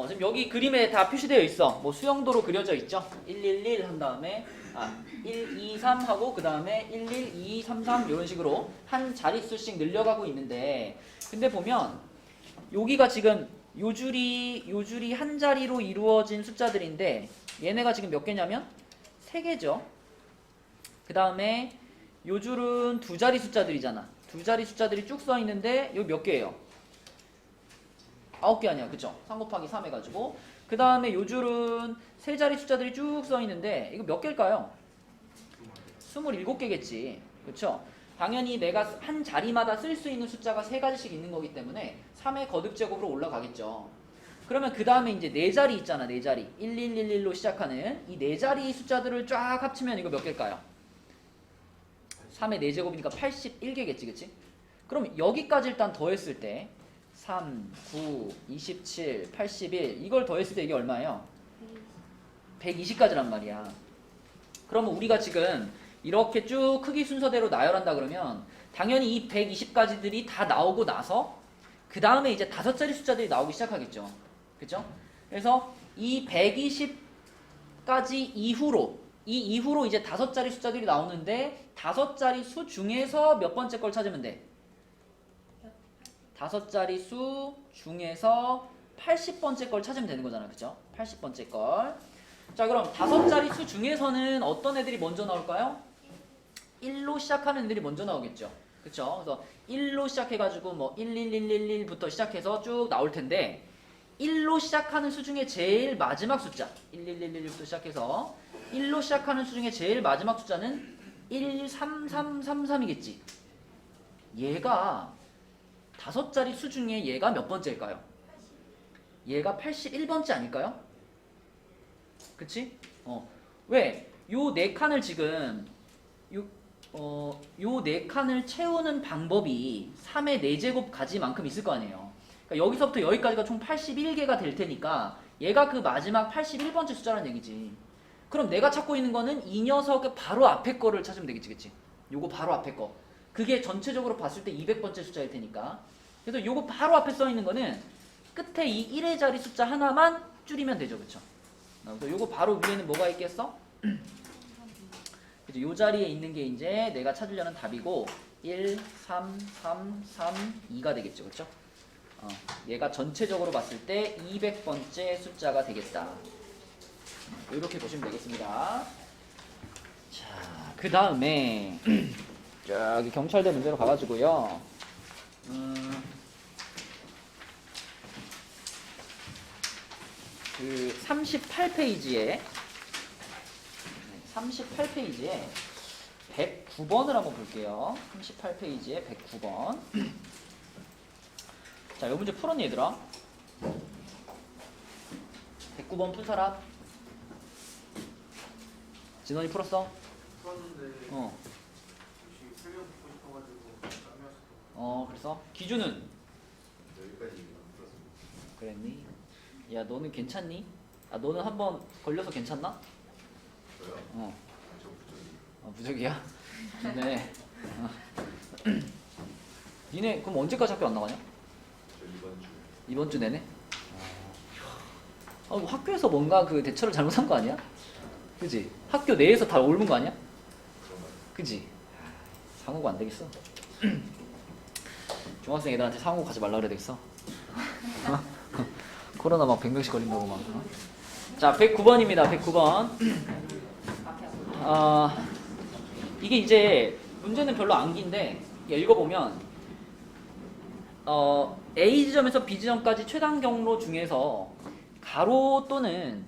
지금 여기 그림에 다 표시되어 있어. 뭐 수영도로 그려져 있죠. 111 한 다음에 1, 2, 3 하고 그 다음에 1, 1, 2, 3, 3 이런 식으로 한 자릿수씩 늘려가고 있는데, 근데 보면 여기가 지금 요 줄이 한 자리로 이루어진 숫자들인데 얘네가 지금 몇 개냐면 3개죠. 그 다음에 요 줄은 두 자리 숫자들이잖아. 두 자리 숫자들이 쭉 써 있는데 여기 몇 개예요? 9개 아니야, 그쵸? 3 곱하기 3 해가지고. 그 다음에 요 줄은 세 자리 숫자들이 쭉 써 있는데 이거 몇 개일까요? 27개겠지, 그쵸? 당연히 내가 한 자리마다 쓸 수 있는 숫자가 3가지씩 있는 거기 때문에 3의 거듭제곱으로 올라가겠죠. 그러면 그 다음에 이제 4자리 있잖아, 4자리. 1111로 시작하는 이 4자리 숫자들을 쫙 합치면 이거 몇 개일까요? 3의 4제곱이니까 81개겠지, 그치? 그럼 여기까지 일단 더했을 때 3, 9, 27, 81 이걸 더했을 때 이게 얼마예요? 120까지란 말이야. 그러면 우리가 지금 이렇게 쭉 크기 순서대로 나열한다 그러면 당연히 이 120까지들이 다 나오고 나서 그 다음에 이제 5자리 숫자들이 나오기 시작하겠죠. 그죠? 그래서 이 120까지 이후로 이제 5자리 숫자들이 나오는데 5자리 수 중에서 몇 번째 걸 찾으면 돼? 5자리 수 중에서 80번째 걸 찾으면 되는 거잖아. 그죠? 80번째 걸. 자, 그럼 5자리 수 중에서는 어떤 애들이 먼저 나올까요? 1로 시작하는 애들이 먼저 나오겠죠. 그쵸? 그래서 1로 시작해가지고 뭐 11111부터 시작해서 쭉 나올 텐데 1로 시작하는 수 중에 제일 마지막 숫자 11111부터 시작해서 1로 시작하는 수 중에 제일 마지막 숫자는 13333이겠지. 얘가 5자리 수 중에 얘가 몇 번째일까요? 얘가 81번째 아닐까요? 그치? 왜? 요 4칸을 지금 요 4칸을 채우는 방법이 3의 4제곱 가지만큼 있을 거 아니에요. 그러니까 여기서부터 여기까지가 총 81개가 될 테니까 얘가 그 마지막 81번째 숫자라는 얘기지. 그럼 내가 찾고 있는 거는 이 녀석의 바로 앞에 거를 찾으면 되겠지, 그치? 요거 바로 앞에 거. 그게 전체적으로 봤을 때 200번째 숫자일 테니까. 그래서 요거 바로 앞에 써 있는 거는 끝에 이 1의 자리 숫자 하나만 줄이면 되죠, 그쵸? 그래서 요거 바로 위에는 뭐가 있겠어? 그죠? 요 자리에 있는 게 이제 내가 찾으려는 답이고 1, 3, 3, 3, 2가 되겠죠, 그쵸? 얘가 전체적으로 봤을 때 200번째 숫자가 되겠다. 이렇게 보시면 되겠습니다. 자, 그 다음에 저기 경찰대 문제로 가가지고요. 그 38페이지에 109번을 한번 볼게요. 38페이지에 109번. 자, 이 문제 풀었니 얘들아? 109번 푼 사람? 진원이 풀었어? 풀었는데 혹시 살려보고 싶어가지고 땀이었어. 그래서? 기준은? 여기까지 안 풀었습니다. 그랬니? 야, 너는 괜찮니? 너는 한번 걸려서 괜찮나? 저요? 저 부정이. 부적이야? 네. 니네 그럼 언제까지 학교 안 나가냐? 저 이번 주. 이번 주 내내? 학교에서 뭔가 그 대처를 잘못한 거 아니야? 그지? 학교 내에서 다 옮은 거 아니야? 그런 말. 그지? 상호가 안 되겠어. 중학생 애들한테 상호 가지 말라 그래야 되겠어. 코로나 막 100명씩 걸린다고 막. 자, 109번입니다. 109번. 이게 이제 문제는 별로 안 긴데 읽어보면 A 지점에서 B 지점까지 최단 경로 중에서 가로 또는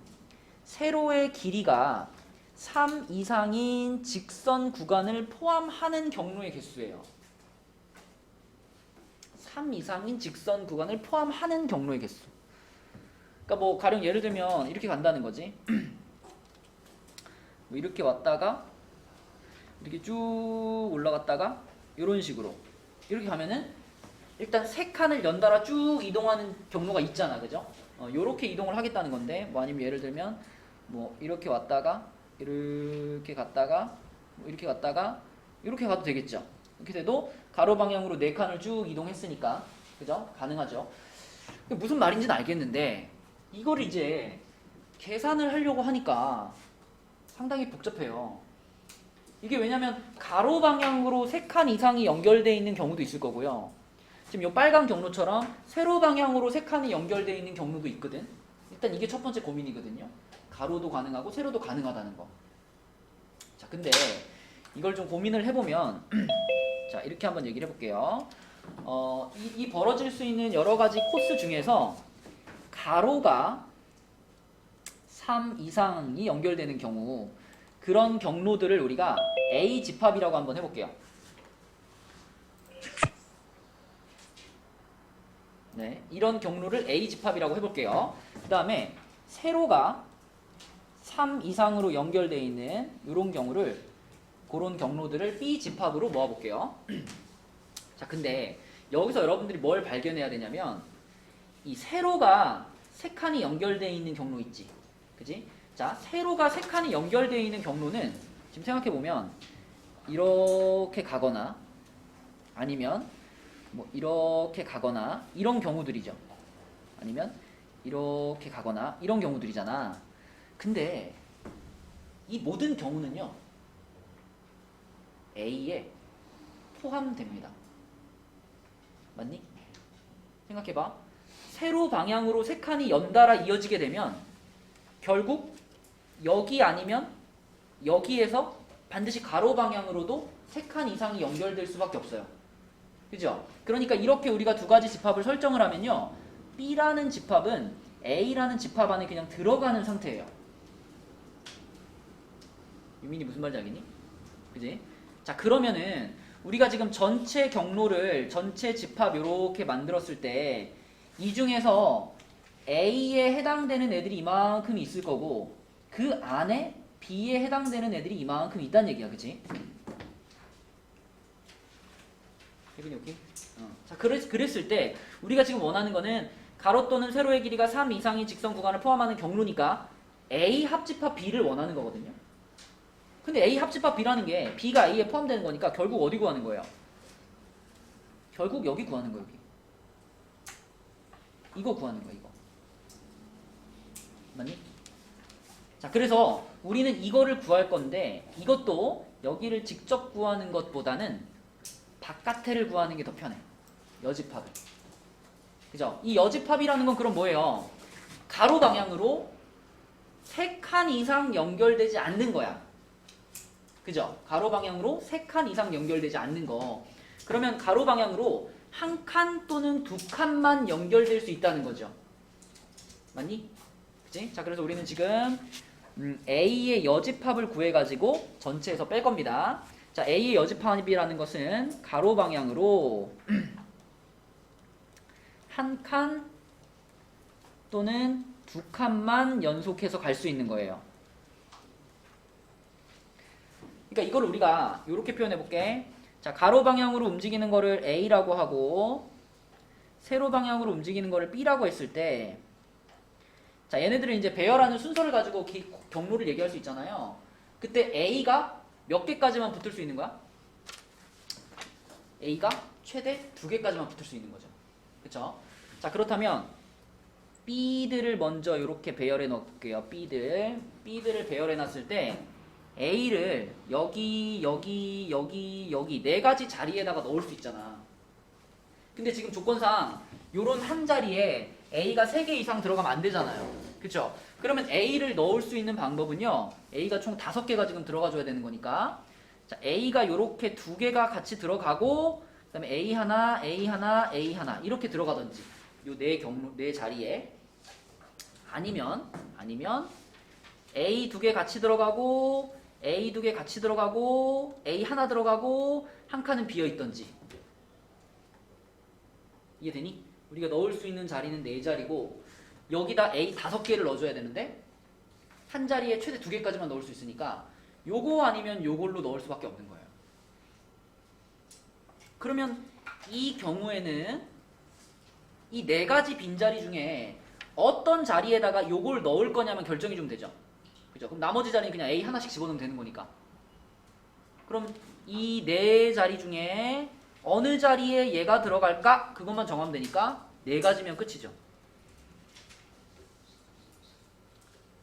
세로의 길이가 3 이상인 직선 구간을 포함하는 경로의 개수예요. 3 이상인 직선 구간을 포함하는 경로의 개수. 그러니까 뭐 가령 예를 들면 이렇게 간다는 거지. 뭐 이렇게 왔다가 이렇게 쭉 올라갔다가 이런 식으로 이렇게 가면은 일단 3칸을 연달아 쭉 이동하는 경로가 있잖아, 그죠? 요렇게 이동을 하겠다는 건데, 뭐 아니면 예를 들면 뭐 이렇게 왔다가 이렇게 갔다가 뭐 이렇게 갔다가 이렇게 가도 되겠죠. 이렇게 돼도 가로 방향으로 4칸을 쭉 이동했으니까, 그죠? 가능하죠. 무슨 말인지는 알겠는데 이걸 이제 계산을 하려고 하니까 상당히 복잡해요. 이게 왜냐면 가로 방향으로 3칸 이상이 연결되어 있는 경우도 있을 거고요. 지금 이 빨간 경로처럼 세로 방향으로 3칸이 연결되어 있는 경우도 있거든. 일단 이게 첫 번째 고민이거든요. 가로도 가능하고 세로도 가능하다는 거. 자, 근데 이걸 좀 고민을 해보면 자, 이렇게 한번 얘기를 해볼게요. 이 벌어질 수 있는 여러 가지 코스 중에서 가로가 3 이상이 연결되는 경우, 그런 경로들을 우리가 A 집합이라고 한번 해볼게요. 네, 이런 경로를 A 집합이라고 해볼게요. 그 다음에 세로가 3 이상으로 연결되어 있는 이런 경우를, 그런 경로들을 B 집합으로 모아볼게요. 자, 근데 여기서 여러분들이 뭘 발견해야 되냐면 이 세로가 3칸이 연결되어 있는 경로 있지, 그지? 자, 세로가 3칸이 연결되어 있는 경로는 지금 생각해보면 이렇게 가거나 아니면 뭐 이렇게 가거나 이런 경우들이죠. 아니면 이렇게 가거나 이런 경우들이잖아. 근데 이 모든 경우는요 A에 포함됩니다. 맞니? 생각해봐. 세로 방향으로 3칸이 연달아 이어지게 되면 결국 여기 아니면 여기에서 반드시 가로 방향으로도 3칸 이상이 연결될 수밖에 없어요. 그죠? 그러니까 이렇게 우리가 두 가지 집합을 설정을 하면요, B라는 집합은 A라는 집합 안에 그냥 들어가는 상태예요. 유민이 무슨 말인지 알겠니? 그지? 자, 그러면은 우리가 지금 전체 경로를, 전체 집합 이렇게 만들었을 때 이 중에서 A에 해당되는 애들이 이만큼 있을 거고 그 안에 B에 해당되는 애들이 이만큼 있다는 얘기야. 그치? 혜빈이 오케이? 자, 그랬을 때 우리가 지금 원하는 거는 가로 또는 세로의 길이가 3 이상의 직선 구간을 포함하는 경로니까 A 합집합 B를 원하는 거거든요. 근데 A 합집합 B라는 게 B가 A에 포함되는 거니까 결국 어디 구하는 거예요? 결국 여기 구하는 거예요. 여기. 이거 구하는 거야. 이거. 맞니? 자, 그래서 우리는 이거를 구할 건데 이것도 여기를 직접 구하는 것보다는 바깥에를 구하는 게 더 편해. 여집합을. 그죠? 이 여집합이라는 건 그럼 뭐예요? 가로 방향으로 3칸 이상 연결되지 않는 거야. 그죠? 가로 방향으로 3칸 이상 연결되지 않는 거. 그러면 가로 방향으로 1칸 또는 2칸만 연결될 수 있다는 거죠. 맞니? 그치? 자, 그래서 우리는 지금 A의 여집합을 구해가지고 전체에서 뺄 겁니다. 자, A의 여집합이라는 것은 가로 방향으로 1칸 또는 2칸만 연속해서 갈 수 있는 거예요. 그러니까 이걸 우리가 이렇게 표현해 볼게. 자, 가로 방향으로 움직이는 거를 A라고 하고 세로 방향으로 움직이는 거를 B라고 했을 때, 자, 얘네들은 이제 배열하는 순서를 가지고 경로를 얘기할 수 있잖아요. 그때 A가 몇 개까지만 붙을 수 있는 거야? A가 최대 2개까지만 붙을 수 있는 거죠. 그쵸? 자, 그렇다면 B들을 먼저 이렇게 배열해 놓을게요. B들을 배열해 놨을 때 A를 여기 4가지 자리에다가 넣을 수 있잖아. 근데 지금 조건상 요런 한 자리에 A가 3개 이상 들어가면 안 되잖아요. 그쵸? 그러면 A를 넣을 수 있는 방법은요, A가 총 5개가 지금 들어가 줘야 되는 거니까, 자, A가 요렇게 2개가 같이 들어가고 그 다음에 A 하나, A 하나, A 하나 이렇게 들어가든지 요 네 자리에, 아니면 A 2개 같이 들어가고 A 2개 같이 들어가고 A 하나 들어가고 한 칸은 비어 있던지. 이해되니? 우리가 넣을 수 있는 자리는 4자리고 여기다 A 5개를 넣어줘야 되는데 한 자리에 최대 2개까지만 넣을 수 있으니까 요거 아니면 요걸로 넣을 수밖에 없는 거예요. 그러면 이 경우에는 이 4가지 빈자리 중에 어떤 자리에다가 요걸 넣을 거냐면 결정이 좀 되죠. 그죠? 그럼 나머지 자리는 그냥 A 하나씩 집어넣으면 되는 거니까. 그럼 이 4자리 중에 어느 자리에 얘가 들어갈까? 그것만 정하면 되니까 4가지면 끝이죠.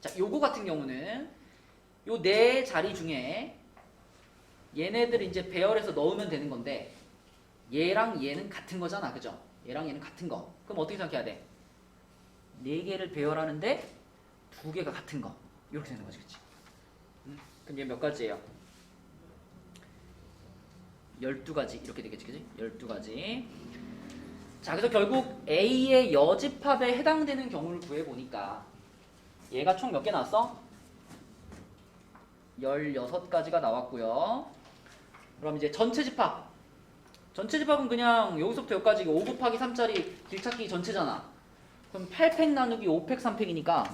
자, 요거 같은 경우는 요 네 자리 중에 얘네들 이제 배열해서 넣으면 되는 건데 얘랑 얘는 같은 거잖아, 그죠? 얘랑 얘는 같은 거. 그럼 어떻게 생각해야 돼? 네 개를 배열하는데 두 개가 같은 거. 이렇게 되는 거지, 그치? 그럼 얘 몇 가지예요? 12가지 이렇게 되겠지, 그치? 12가지. 자, 그래서 결국 A의 여집합에 해당되는 경우를 구해보니까 얘가 총 몇 개 나왔어? 16가지가 나왔고요. 그럼 이제 전체 집합. 전체 집합은 그냥 여기서부터 여기까지 5 곱하기 3짜리 길찾기 전체잖아. 그럼 8팩 나누기 5팩 3팩이니까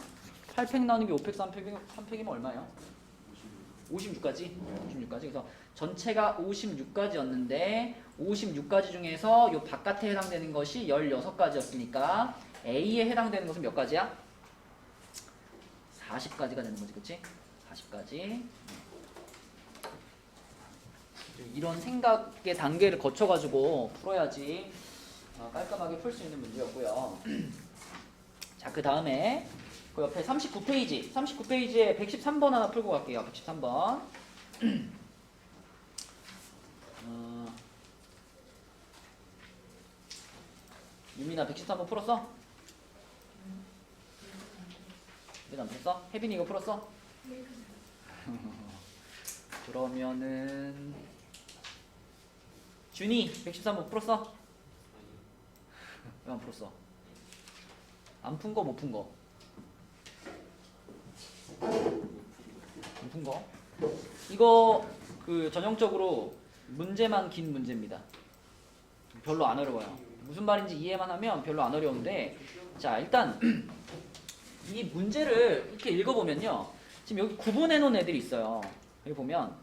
8팩 나누기 5팩 3팩이면 얼마예요? 56가지? 56가지. 그래서 전체가 56가지였는데 56가지 중에서 요 바깥에 해당되는 것이 16가지였으니까 A에 해당되는 것은 몇 가지야? 40가지가 되는 거지, 그치? 40가지. 이런 생각의 단계를 거쳐가지고 풀어야지 깔끔하게 풀 수 있는 문제였고요. 자, 그 다음에 그 옆에 39페이지에 113번 하나 풀고 갈게요. 113번. 유민아 113번 풀었어? 왜 안 풀었어? 혜빈이 이거 풀었어? 네. 그러면은 준이 113번 풀었어? 왜 안 풀었어? 안 푼 거 못 푼 거? 안 푼 거? 이거 그 전형적으로 문제만 긴 문제입니다. 별로 안 어려워요. 무슨 말인지 이해만 하면 별로 안 어려운데, 자, 일단 이 문제를 이렇게 읽어보면요, 지금 여기 구분해 놓은 애들이 있어요. 여기 보면,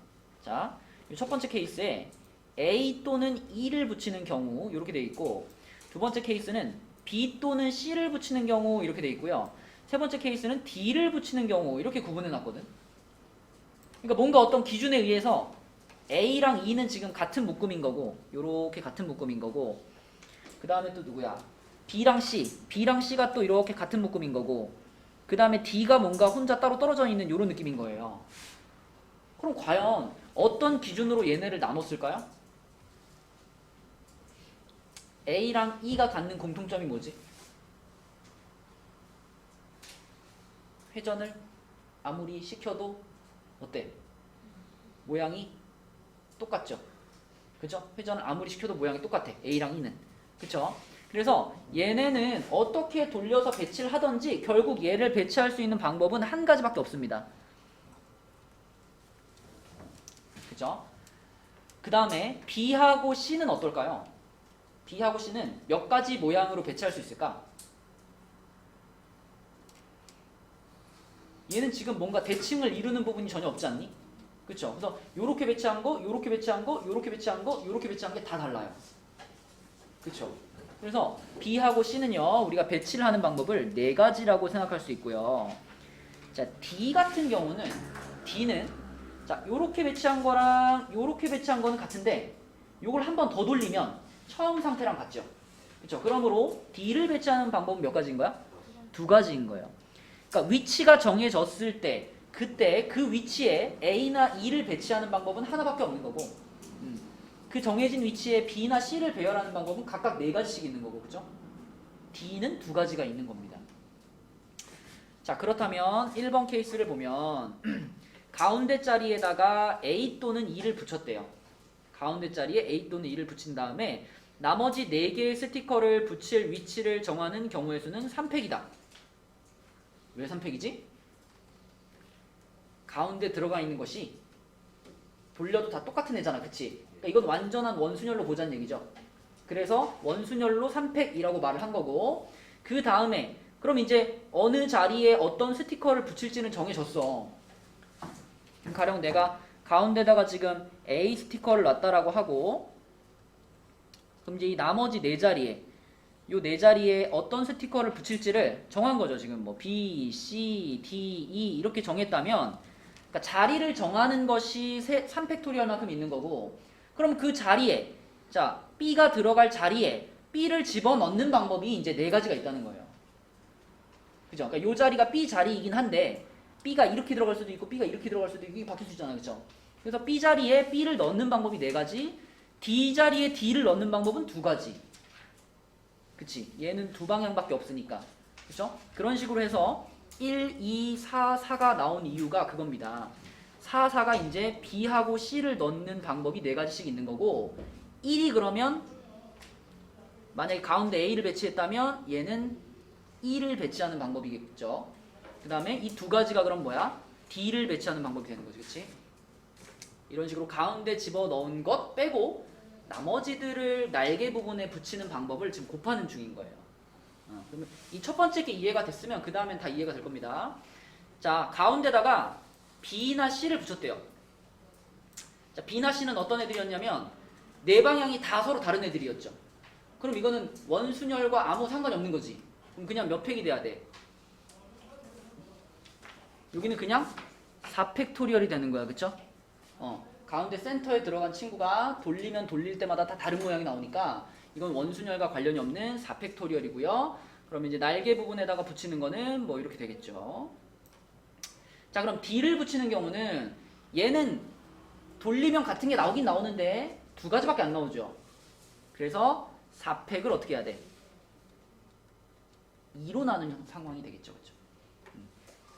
자, 이 첫 번째 케이스에 A 또는 E를 붙이는 경우 이렇게 돼 있고, 두 번째 케이스는 B 또는 C를 붙이는 경우 이렇게 돼 있고요, 세 번째 케이스는 D를 붙이는 경우 이렇게 구분해 놨거든. 그러니까 뭔가 어떤 기준에 의해서 A랑 E는 지금 같은 묶음인 거고, 요렇게 같은 묶음인 거고, 그 다음에 또 누구야? B랑 C가 또 이렇게 같은 묶음인 거고, 그 다음에 D가 뭔가 혼자 따로 떨어져 있는 요런 느낌인 거예요. 그럼 과연 어떤 기준으로 얘네를 나눴을까요? A랑 E가 갖는 공통점이 뭐지? 회전을 아무리 시켜도 어때? 모양이 똑같죠? 그죠? 회전을 아무리 시켜도 모양이 똑같아. A랑 E는. 그쵸? 그래서 얘네는 어떻게 돌려서 배치를 하든지 결국 얘를 배치할 수 있는 방법은 한 가지밖에 없습니다. 그죠? 그 다음에 B하고 C는 어떨까요? B하고 C는 몇 가지 모양으로 배치할 수 있을까? 얘는 지금 뭔가 대칭을 이루는 부분이 전혀 없지 않니? 그쵸? 그래서 요렇게 배치한 거, 요렇게 배치한 거, 요렇게 배치한 거, 요렇게 배치한 게 다 달라요. 그쵸? 그래서 B하고 C는요, 우리가 배치를 하는 방법을 네 가지라고 생각할 수 있고요. 자, D 같은 경우는, D는 자, 요렇게 배치한 거랑 요렇게 배치한 거는 같은데 요걸 한 번 더 돌리면 처음 상태랑 같죠? 그쵸? 그러므로 D를 배치하는 방법은 몇 가지인 거야? 두 가지인 거예요. 그러니까 위치가 정해졌을 때 그때 그 위치에 A나 E를 배치하는 방법은 하나밖에 없는 거고, 그 정해진 위치에 B나 C를 배열하는 방법은 각각 네 가지씩 있는 거고, 그죠? D는 두 가지가 있는 겁니다. 자, 그렇다면 1번 케이스를 보면 가운데 자리에다가 A 또는 E를 붙였대요. 가운데 자리에 A 또는 E를 붙인 다음에 나머지 4개의 스티커를 붙일 위치를 정하는 경우의 수는 3팩이다. 왜 3팩이지? 가운데 들어가 있는 것이 돌려도 다 똑같은 애잖아, 그치? 그러니까 이건 완전한 원순열로 보자는 얘기죠. 그래서 원순열로 3팩이라고 말을 한 거고, 그 다음에 그럼 이제 어느 자리에 어떤 스티커를 붙일지는 정해졌어. 가령 내가 가운데다가 지금 A 스티커를 놨다라고 하고, 그럼 이제 이 나머지 네 자리에 요 네 자리에 어떤 스티커를 붙일지를 정한 거죠. 지금 뭐 B, C, D, E 이렇게 정했다면, 그러니까 자리를 정하는 것이 3팩토리얼만큼 있는 거고, 그럼 그 자리에, 자, B가 들어갈 자리에 B를 집어넣는 방법이 이제 네 가지가 있다는 거예요. 그죠? 그러니까 요 자리가 B 자리이긴 한데 B가 이렇게 들어갈 수도 있고 B가 이렇게 들어갈 수도 있고 이게 바뀔 수 있잖아요. 그쵸? 그래서 B 자리에 B를 넣는 방법이 4가지, D 자리에 D를 넣는 방법은 2가지. 그치? 얘는 2방향밖에 없으니까. 그쵸? 그런 식으로 해서 1, 2, 4, 4가 나온 이유가 그겁니다. 4, 4가 이제 B하고 C를 넣는 방법이 4가지씩 있는 거고, 1이 그러면 만약에 가운데 A를 배치했다면 얘는 E를 배치하는 방법이겠죠. 그 다음에 이 2가지가 그럼 뭐야? D를 배치하는 방법이 되는 거지. 그치? 이런 식으로 가운데 집어넣은 것 빼고 나머지들을 날개 부분에 붙이는 방법을 지금 곱하는 중인 거예요. 그러면 이 첫 번째 게 이해가 됐으면 그 다음엔 다 이해가 될 겁니다. 자, 가운데다가 B나 C를 붙였대요. 자, B나 C는 어떤 애들이었냐면 네 방향이 다 서로 다른 애들이었죠. 그럼 이거는 원순열과 아무 상관이 없는 거지. 그럼 그냥 몇 팩이 돼야 돼? 여기는 그냥 4팩토리얼이 되는 거야. 그쵸? 가운데 센터에 들어간 친구가 돌리면 돌릴 때마다 다 다른 모양이 나오니까 이건 원순열과 관련이 없는 4팩토리얼이고요. 그럼 이제 날개 부분에다가 붙이는 거는 뭐 이렇게 되겠죠. 자, 그럼 D를 붙이는 경우는 얘는 돌리면 같은 게 나오긴 나오는데 2가지밖에 안 나오죠. 그래서 4팩을 어떻게 해야 돼? 2로 나누는 상황이 되겠죠. 그렇죠?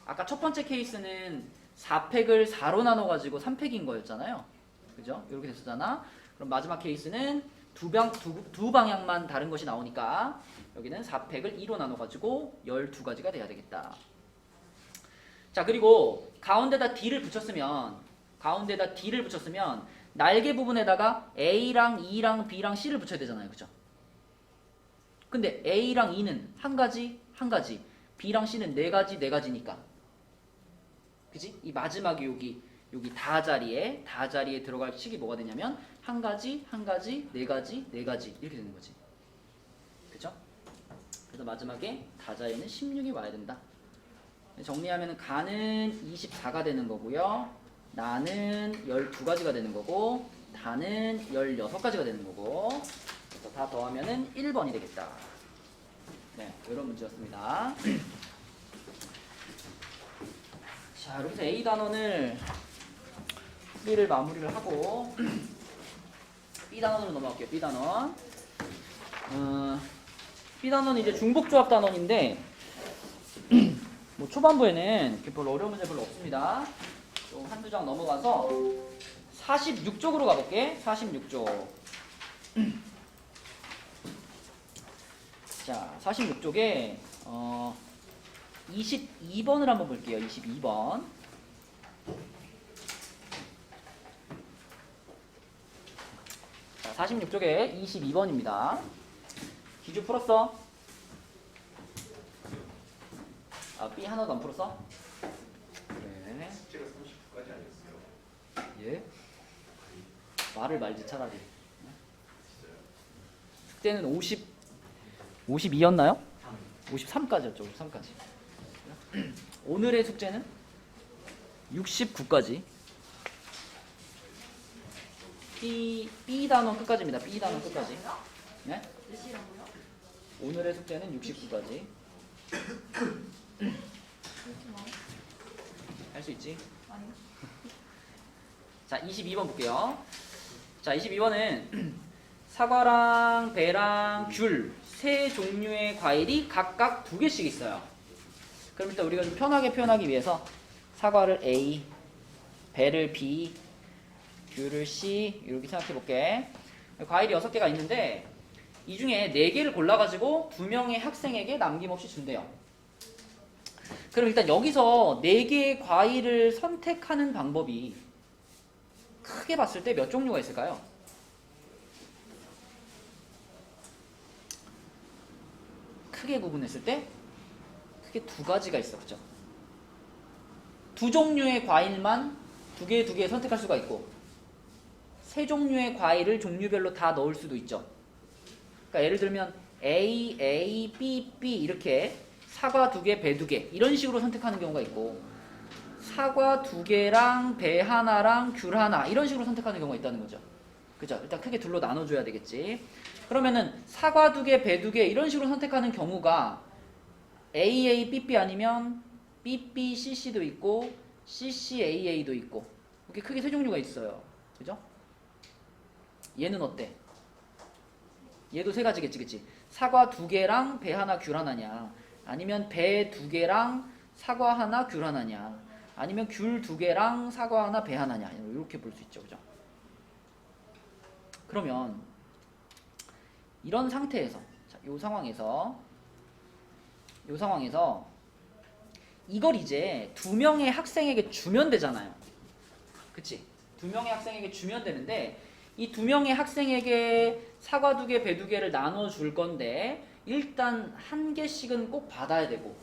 아까 첫 번째 케이스는 4팩을 4로 나눠가지고 3팩인 거였잖아요. 그죠? 이렇게 됐었잖아. 그럼 마지막 케이스는 두 방향만 다른 것이 나오니까 여기는 4팩을 2로 나눠가지고 12가지가 돼야 되겠다. 자, 그리고 가운데다 D를 붙였으면 날개 부분에다가 A랑 E랑 B랑 C를 붙여야 되잖아요. 그죠? 근데 A랑 E는 한 가지, B랑 C는 4가지니까. 그지? 이 마지막에 여기 다 자리에 들어갈 식이 뭐가 되냐면 한 가지, 4가지 이렇게 되는 거지. 그죠? 그래서 마지막에 다 자리에는 16이 와야 된다. 정리하면 가는 24가 되는 거고요. 나는 12가지가 되는 거고 다는 16가지가 되는 거고 그래서 다 더하면은 1번이 되겠다. 네, 이런 문제였습니다. 자, 여기서 A 단원을 풀이를 마무리를 하고 B 단원으로 넘어갈게요. B 단원. B 단원은 이제 중복조합 단원인데 뭐 초반부에는 이렇게 별로 어려운 문제 별로 없습니다. 좀 한두 장 넘어가서 46쪽으로 가볼게. 46쪽. 자, 46쪽에 22번을 한번 볼게요. 22번. 자, 46쪽에 22번입니다. 기주 풀었어? 아, B 하나도 안 풀었어? 네. 숙제가 39까지 아니었어요? 예? 말을 말지 차라리. 진짜요? 숙제는 52였나요? 53까지였죠. 53까지. 오늘의 숙제는 69까지. B 단원 끝까지입니다. B 단원 끝까지. 네? 오늘의 숙제는 69까지. 할 수 있지? 자, 22번 볼게요. 자, 22번은 사과랑 배랑 귤 세 종류의 과일이 각각 2개씩 있어요. 그럼 일단 우리가 좀 편하게 표현하기 위해서 사과를 A, 배를 B, 귤을 C 이렇게 생각해 볼게. 과일이 6개가 있는데 이 중에 4개를 골라가지고 2명의 학생에게 남김없이 준대요. 그럼 일단 여기서 4개의 과일을 선택하는 방법이 크게 봤을 때 몇 종류가 있을까요? 크게 구분했을 때 크게 2가지가 있어. 그죠? 2종류의 과일만 2개 선택할 수가 있고 3종류의 과일을 종류별로 다 넣을 수도 있죠. 그러니까 예를 들면 A, B 이렇게 사과 2개, 배 2개 이런 식으로 선택하는 경우가 있고 사과 2개랑 배 하나랑 귤 하나 이런 식으로 선택하는 경우가 있다는 거죠. 그죠? 일단 크게 둘로 나눠줘야 되겠지. 그러면은 사과 2개, 배 2개 이런 식으로 선택하는 경우가 A, B 아니면 BBCC도 있고 CCAA도 있고 이렇게 크게 세 종류가 있어요. 그죠? 얘는 어때? 얘도 세 가지겠지, 그치? 사과 2개랑 배 하나, 귤 하나냐? 아니면 배 2개랑 사과 하나, 귤 하나냐? 아니면 귤 2개랑 사과 하나, 배 하나냐? 이렇게 볼 수 있죠, 그죠? 그러면 이런 상태에서, 자, 요 상황에서 이걸 이제 2명의 학생에게 주면 되잖아요. 그치? 2명의 학생에게 주면 되는데 이 2명의 학생에게 사과 2개, 배 2개를 나눠줄 건데 일단 1개씩은 꼭 받아야 되고,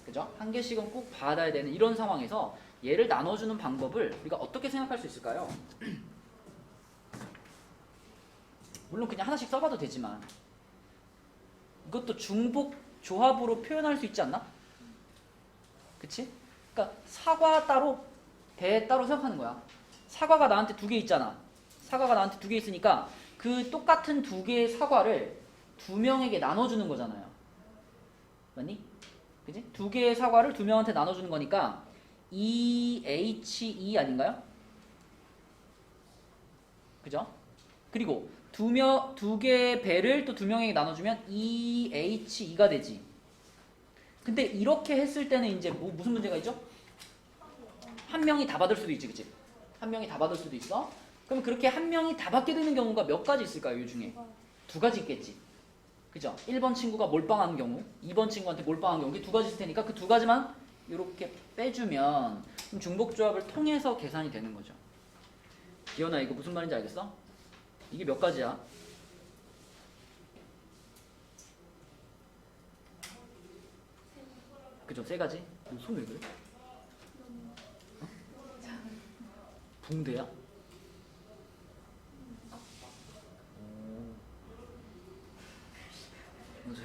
그죠? 1개씩은 꼭 받아야 되는 이런 상황에서 얘를 나눠주는 방법을 우리가 어떻게 생각할 수 있을까요? 물론 그냥 하나씩 써봐도 되지만 이것도 중복 조합으로 표현할 수 있지 않나? 그치? 그러니까 사과 따로 배 따로 생각하는 거야. 사과가 나한테 2개 있잖아. 사과가 나한테 2개 있으니까 그 똑같은 2개의 사과를 2명에게 나눠주는 거잖아요. 맞니? 그치? 2개의 사과를 2명한테 나눠주는 거니까 EHE 아닌가요? 그죠? 그리고 2개의 배를 또 2명에게 나눠주면 EHE가 되지. 근데 이렇게 했을 때는 이제 무슨 문제가 있죠? 한 명이 다 받을 수도 있지, 그치? 한 명이 다 받을 수도 있어. 그럼 그렇게 한 명이 다 받게 되는 경우가 몇 가지 있을까요, 이 중에? 2가지 있겠지. 그죠? 1번 친구가 몰빵하는 경우, 2번 친구한테 몰빵하는 경우, 이게 2가지 있을 테니까 그 2가지만 이렇게 빼주면 중복조합을 통해서 계산이 되는 거죠. 기현아, 이거 무슨 말인지 알겠어? 이게 몇 가지야? 그죠? 3가지? 손 왜 그래? 어? 붕대야?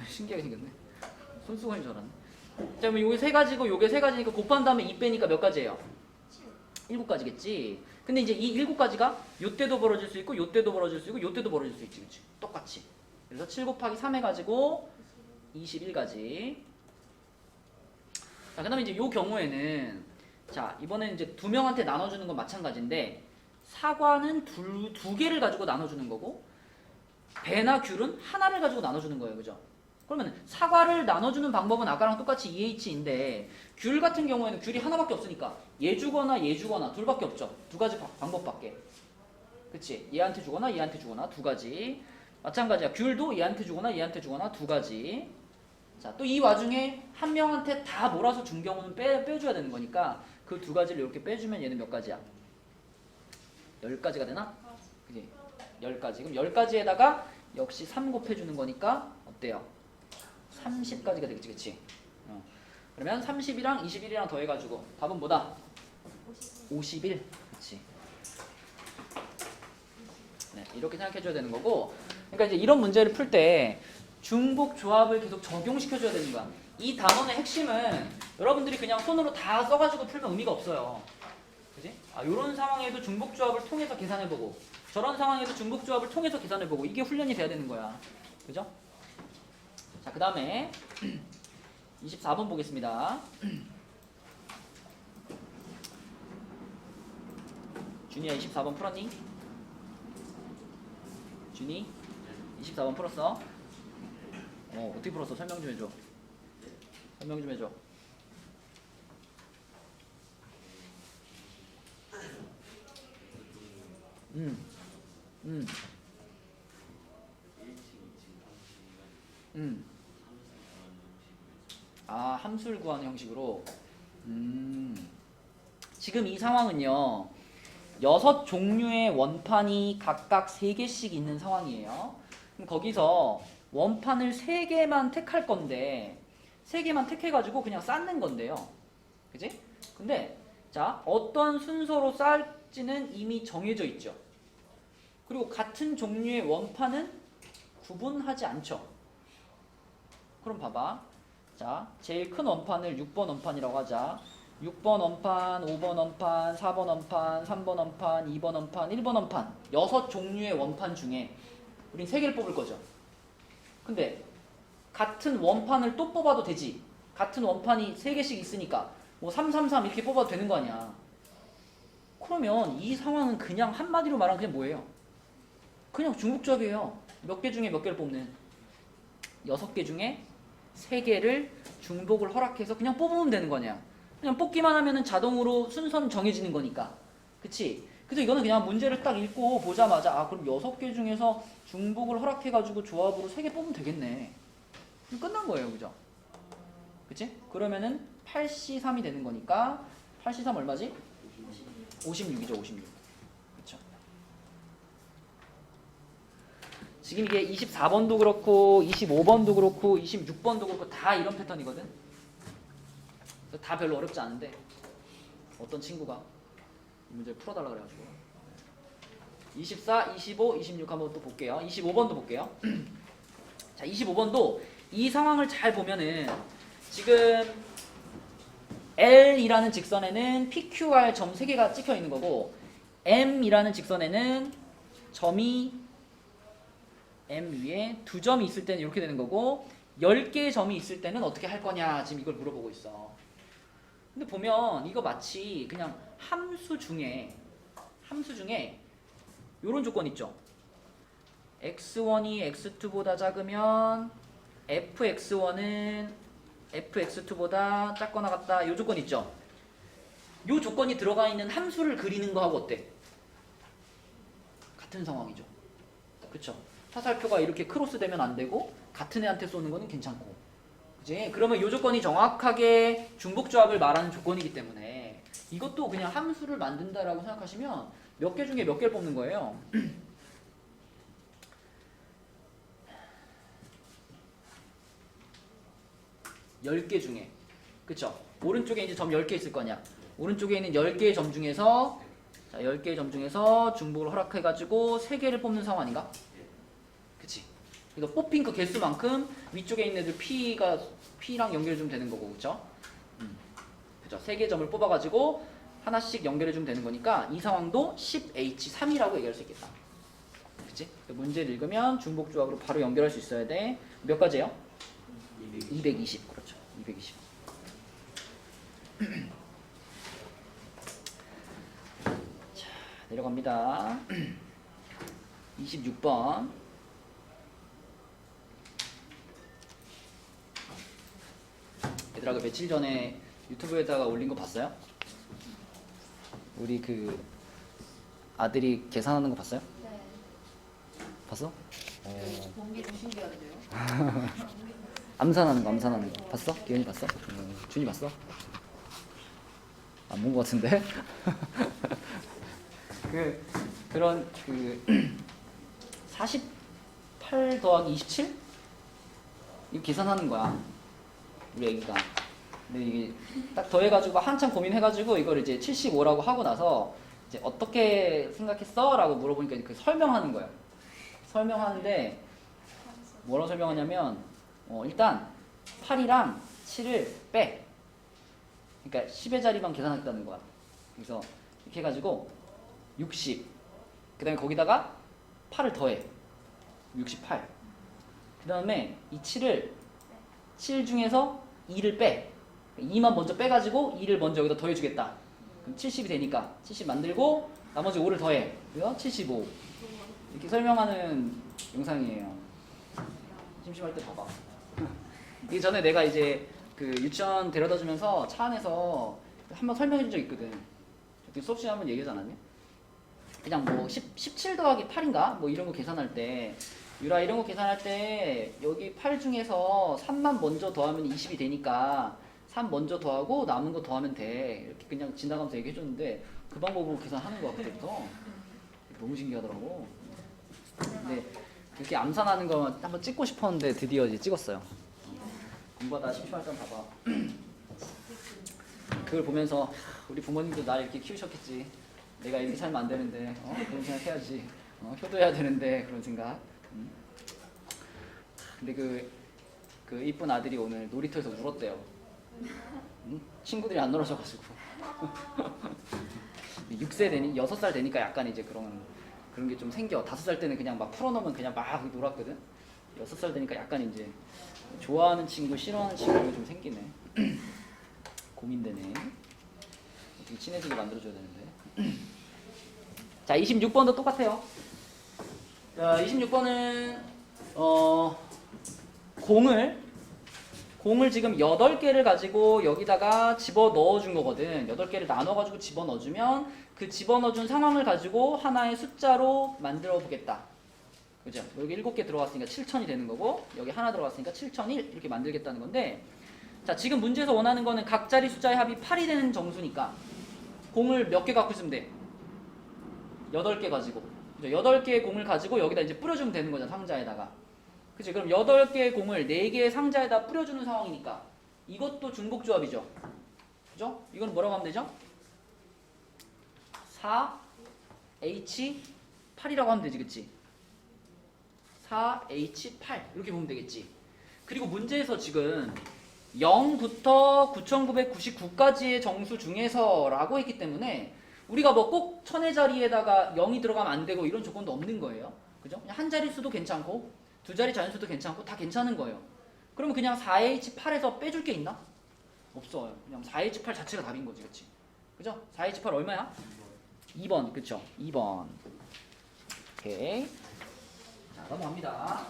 신기하게 생겼네. 손수건인 줄 알았네. 자, 그럼 요게 3가지고 요게 3가지니까 곱한 다음에 2 빼니까 몇 가지예요? 7가지겠지. 근데 이제 이 7가지가 요때도 벌어질 수 있고 요때도 벌어질 수 있고 요때도 벌어질 수 있지, 그치? 똑같이. 그래서 7 곱하기 3 해가지고 21가지. 자, 그 다음에 이제 요 경우에는 자, 이번에는 이제 2명한테 나눠주는 건 마찬가지인데 사과는 2개를 가지고 나눠주는 거고 배나 귤은 하나를 가지고 나눠주는 거예요, 그죠? 그러면 사과를 나눠주는 방법은 아까랑 똑같이 EH인데 귤 같은 경우에는 귤이 하나밖에 없으니까 얘 주거나 얘 주거나 둘밖에 없죠. 2가지 방법밖에. 그치? 얘한테 주거나 얘한테 주거나 2가지. 마찬가지야. 귤도 얘한테 주거나 얘한테 주거나 2가지. 자, 또 이 와중에 한 명한테 다 몰아서 준 경우는 빼줘야 되는 거니까 그 2가지를 이렇게 빼주면 얘는 몇 가지야? 10가지가 되나? 그치? 10가지. 그럼 10가지에다가 역시 3 곱해주는 거니까 어때요? 30가지가 되겠지, 그치? 그러면 30이랑 21이랑 더해가지고 답은 뭐다? 51. 그치? 네, 이렇게 생각해줘야 되는 거고, 그러니까 이제 이런 문제를 풀 때 중복 조합을 계속 적용시켜줘야 되는 거야. 이 단원의 핵심은 여러분들이 그냥 손으로 다 써가지고 풀면 의미가 없어요. 그지? 요런 상황에도 중복 조합을 통해서 계산해보고, 저런 상황에도 중복 조합을 통해서 계산해보고, 이게 훈련이 돼야 되는 거야. 그죠? 자, 그 다음에 24번 보겠습니다. 준이야, 24번 풀었니? 준이? 24번 풀었어? 어떻게 풀었어? 설명 좀 해줘. 설명 좀 해줘. 함수를 구하는 형식으로. 지금 이 상황은요, 6종류의 원판이 각각 3개씩 있는 상황이에요. 그럼 거기서 원판을 3개만 택할 건데 3개만 택해가지고 그냥 쌓는 건데요. 그지? 근데 자, 어떤 순서로 쌓을지는 이미 정해져 있죠. 그리고 같은 종류의 원판은 구분하지 않죠. 그럼 봐봐. 자, 제일 큰 원판을 6번 원판이라고 하자. 6번 원판, 5번 원판, 4번 원판, 3번 원판, 2번 원판, 1번 원판 6종류의 원판 중에 우린 3개를 뽑을 거죠. 근데 같은 원판을 또 뽑아도 되지. 같은 원판이 3개씩 있으니까 뭐 3, 3, 3 이렇게 뽑아도 되는 거 아니야. 그러면 이 상황은 그냥 한마디로 말하면 그냥 뭐예요? 그냥 중복조합이에요. 몇 개 중에 몇 개를 뽑는? 6개 중에 3개를 중복을 허락해서 그냥 뽑으면 되는 거냐. 그냥 뽑기만 하면은 자동으로 순서는 정해지는 거니까. 그치? 그래서 이거는 그냥 문제를 딱 읽고 보자마자 아 그럼 6개 중에서 중복을 허락해가지고 조합으로 3개 뽑으면 되겠네. 그럼 끝난 거예요. 그죠? 그치? 그러면은 8C3이 되는 거니까 8C3 얼마지? 56이죠. 56. 그쵸? 지금 이게 24번도 그렇고 25번도 그렇고 26번도 그렇고 다 이런 패턴이거든. 그래서 다 별로 어렵지 않은데 어떤 친구가 이 문제를 풀어달라 그래가지고 24, 25, 26 한번 또 볼게요. 25번도 볼게요. 자, 25번도 이 상황을 잘 보면은 지금 L이라는 직선에는 PQR 점 3개가 찍혀 있는 거고 M이라는 직선에는 점이 M 위에 2점이 있을 때는 이렇게 되는 거고 10개의 점이 있을 때는 어떻게 할 거냐 지금 이걸 물어보고 있어. 근데 보면 이거 마치 그냥 함수 중에 이런 조건 있죠. x1이 x2보다 작으면 fx1은 fx2보다 작거나 같다. 이 조건 있죠. 이 조건이 들어가 있는 함수를 그리는 거하고 어때? 같은 상황이죠. 그쵸? 화살표가 이렇게 크로스 되면 안 되고 같은 애한테 쏘는 거는 괜찮고. 그치? 그러면 이 조건이 정확하게 중복조합을 말하는 조건이기 때문에 이것도 그냥 함수를 만든다라고 생각하시면 몇 개 중에 몇 개를 뽑는 거예요. 10개 중에. 그쵸? 오른쪽에 이제 점 10개 있을 거냐. 오른쪽에 있는 10개의 점 중에서 자, 10개의 점 중에서 중복을 허락해가지고 3개를 뽑는 상황 아닌가? 그치? 그러니까 뽑힌 그 개수만큼 위쪽에 있는 애들 P랑 연결해주면 되는 거고, 그쵸? 그죠? 3개 점을 뽑아가지고 하나씩 연결해주면 되는 거니까 이 상황도 10H3이라고 얘기할 수 있겠다. 그치? 문제를 읽으면 중복조합으로 바로 연결할 수 있어야 돼. 몇 가지예요? 220. 그렇죠. 220. 자, 내려갑니다. 26번. 얘들아, 그 며칠 전에 유튜브에다가 올린 거 봤어요? 우리 그 아들이 계산하는 거 봤어요? 네. 봤어? 공기 좀 신기한데요? 암산하는 거 봤어? 기현이 봤어? 준이 봤어? 안 본 거 같은데? 그런 48 더하기 27? 이거 계산하는 거야 우리 애기가. 근데 이게 딱 더해가지고 한참 고민해가지고 이걸 이제 75라고 하고 나서 이제 어떻게 생각했어? 라고 물어보니까 그 설명하는 거예요. 설명하는데 뭐라고 설명하냐면 일단 8이랑 7을 빼. 그러니까 10의 자리만 계산하겠다는 거야. 그래서 이렇게 해가지고 60. 그 다음에 거기다가 8을 더해. 68. 그 다음에 이 7을 7 중에서 2를 빼. 2만 먼저 빼가지고 2를 먼저 여기다 더해주겠다. 그럼 70이 되니까 70 만들고 나머지 5를 더해. 그래서 75. 이렇게 설명하는 영상이에요. 심심할 때 봐봐. 이 전에 내가 이제 그 유치원 데려다 주면서 차 안에서 한번 설명해 준 적 있거든. 그때 수업 시간에 한번 얘기하지 않았냐? 그냥 뭐 17 더하기 8인가? 뭐 이런 거 계산할 때 유라 이런 거 계산할 때 여기 8 중에서 3만 먼저 더하면 20이 되니까 3 먼저 더하고 남은 거 더하면 돼. 이렇게 그냥 지나가면서 얘기해 줬는데 그 방법으로 계산하는 거야 그때부터. 너무 신기하더라고. 근데 그렇게 암산하는 거 한번 찍고 싶었는데 드디어 이제 찍었어요. 공부하다 심심할 때 봐봐. 그걸 보면서 우리 부모님도 날 이렇게 키우셨겠지. 내가 이렇게 살면 안 되는데 그런 생각 해야지. 효도해야 되는데 그런 생각. 근데 그 이쁜 아들이 오늘 놀이터에서 울었대요. 친구들이 안 놀아줘가지고. 6세 되니 6살 되니까 약간 이제 그런 게 좀 생겨. 5살 때는 그냥 막 풀어놓으면 그냥 막 놀았거든. 6살 되니까 약간 이제 좋아하는 친구, 싫어하는 친구가 좀 생기네. 고민되네. 되게 친해지게 만들어줘야 되는데. 자, 26번도 똑같아요. 자, 26번은 공을 지금 8개를 가지고 여기다가 집어 넣어준 거거든. 8개를 나눠가지고 집어 넣어주면 그 집어 넣어준 상황을 가지고 하나의 숫자로 만들어 보겠다. 그죠? 여기 7개 들어갔으니까 7000이 되는 거고, 여기 하나 들어갔으니까 7001 이렇게 만들겠다는 건데, 자, 지금 문제에서 원하는 거는 각 자리 숫자의 합이 8이 되는 정수니까 공을 몇 개 갖고 있으면 돼? 8개 가지고. 그죠? 8개의 공을 가지고 여기다 이제 뿌려주면 되는 거잖아, 상자에다가. 그치? 그럼 8개의 공을 4개의 상자에다 뿌려주는 상황이니까 이것도 중복조합이죠. 그죠? 이건 뭐라고 하면 되죠? 4H8이라고 하면 되지, 그치? 4H8 이렇게 보면 되겠지. 그리고 문제에서 지금 0부터 9999까지의 정수 중에서 라고 했기 때문에 우리가 뭐 꼭 천의 자리에다가 0이 들어가면 안 되고 이런 조건도 없는 거예요. 그죠? 그냥 한 자릿수도 괜찮고 두 자리 자연수도 괜찮고 다 괜찮은 거예요. 그러면 그냥 4H8에서 빼줄 게 있나? 없어요. 그냥 4H8 자체가 답인 거지, 그치? 그죠? 4H8 얼마야? 2번, 그쵸? 2번. 오케이. 자, 넘어갑니다.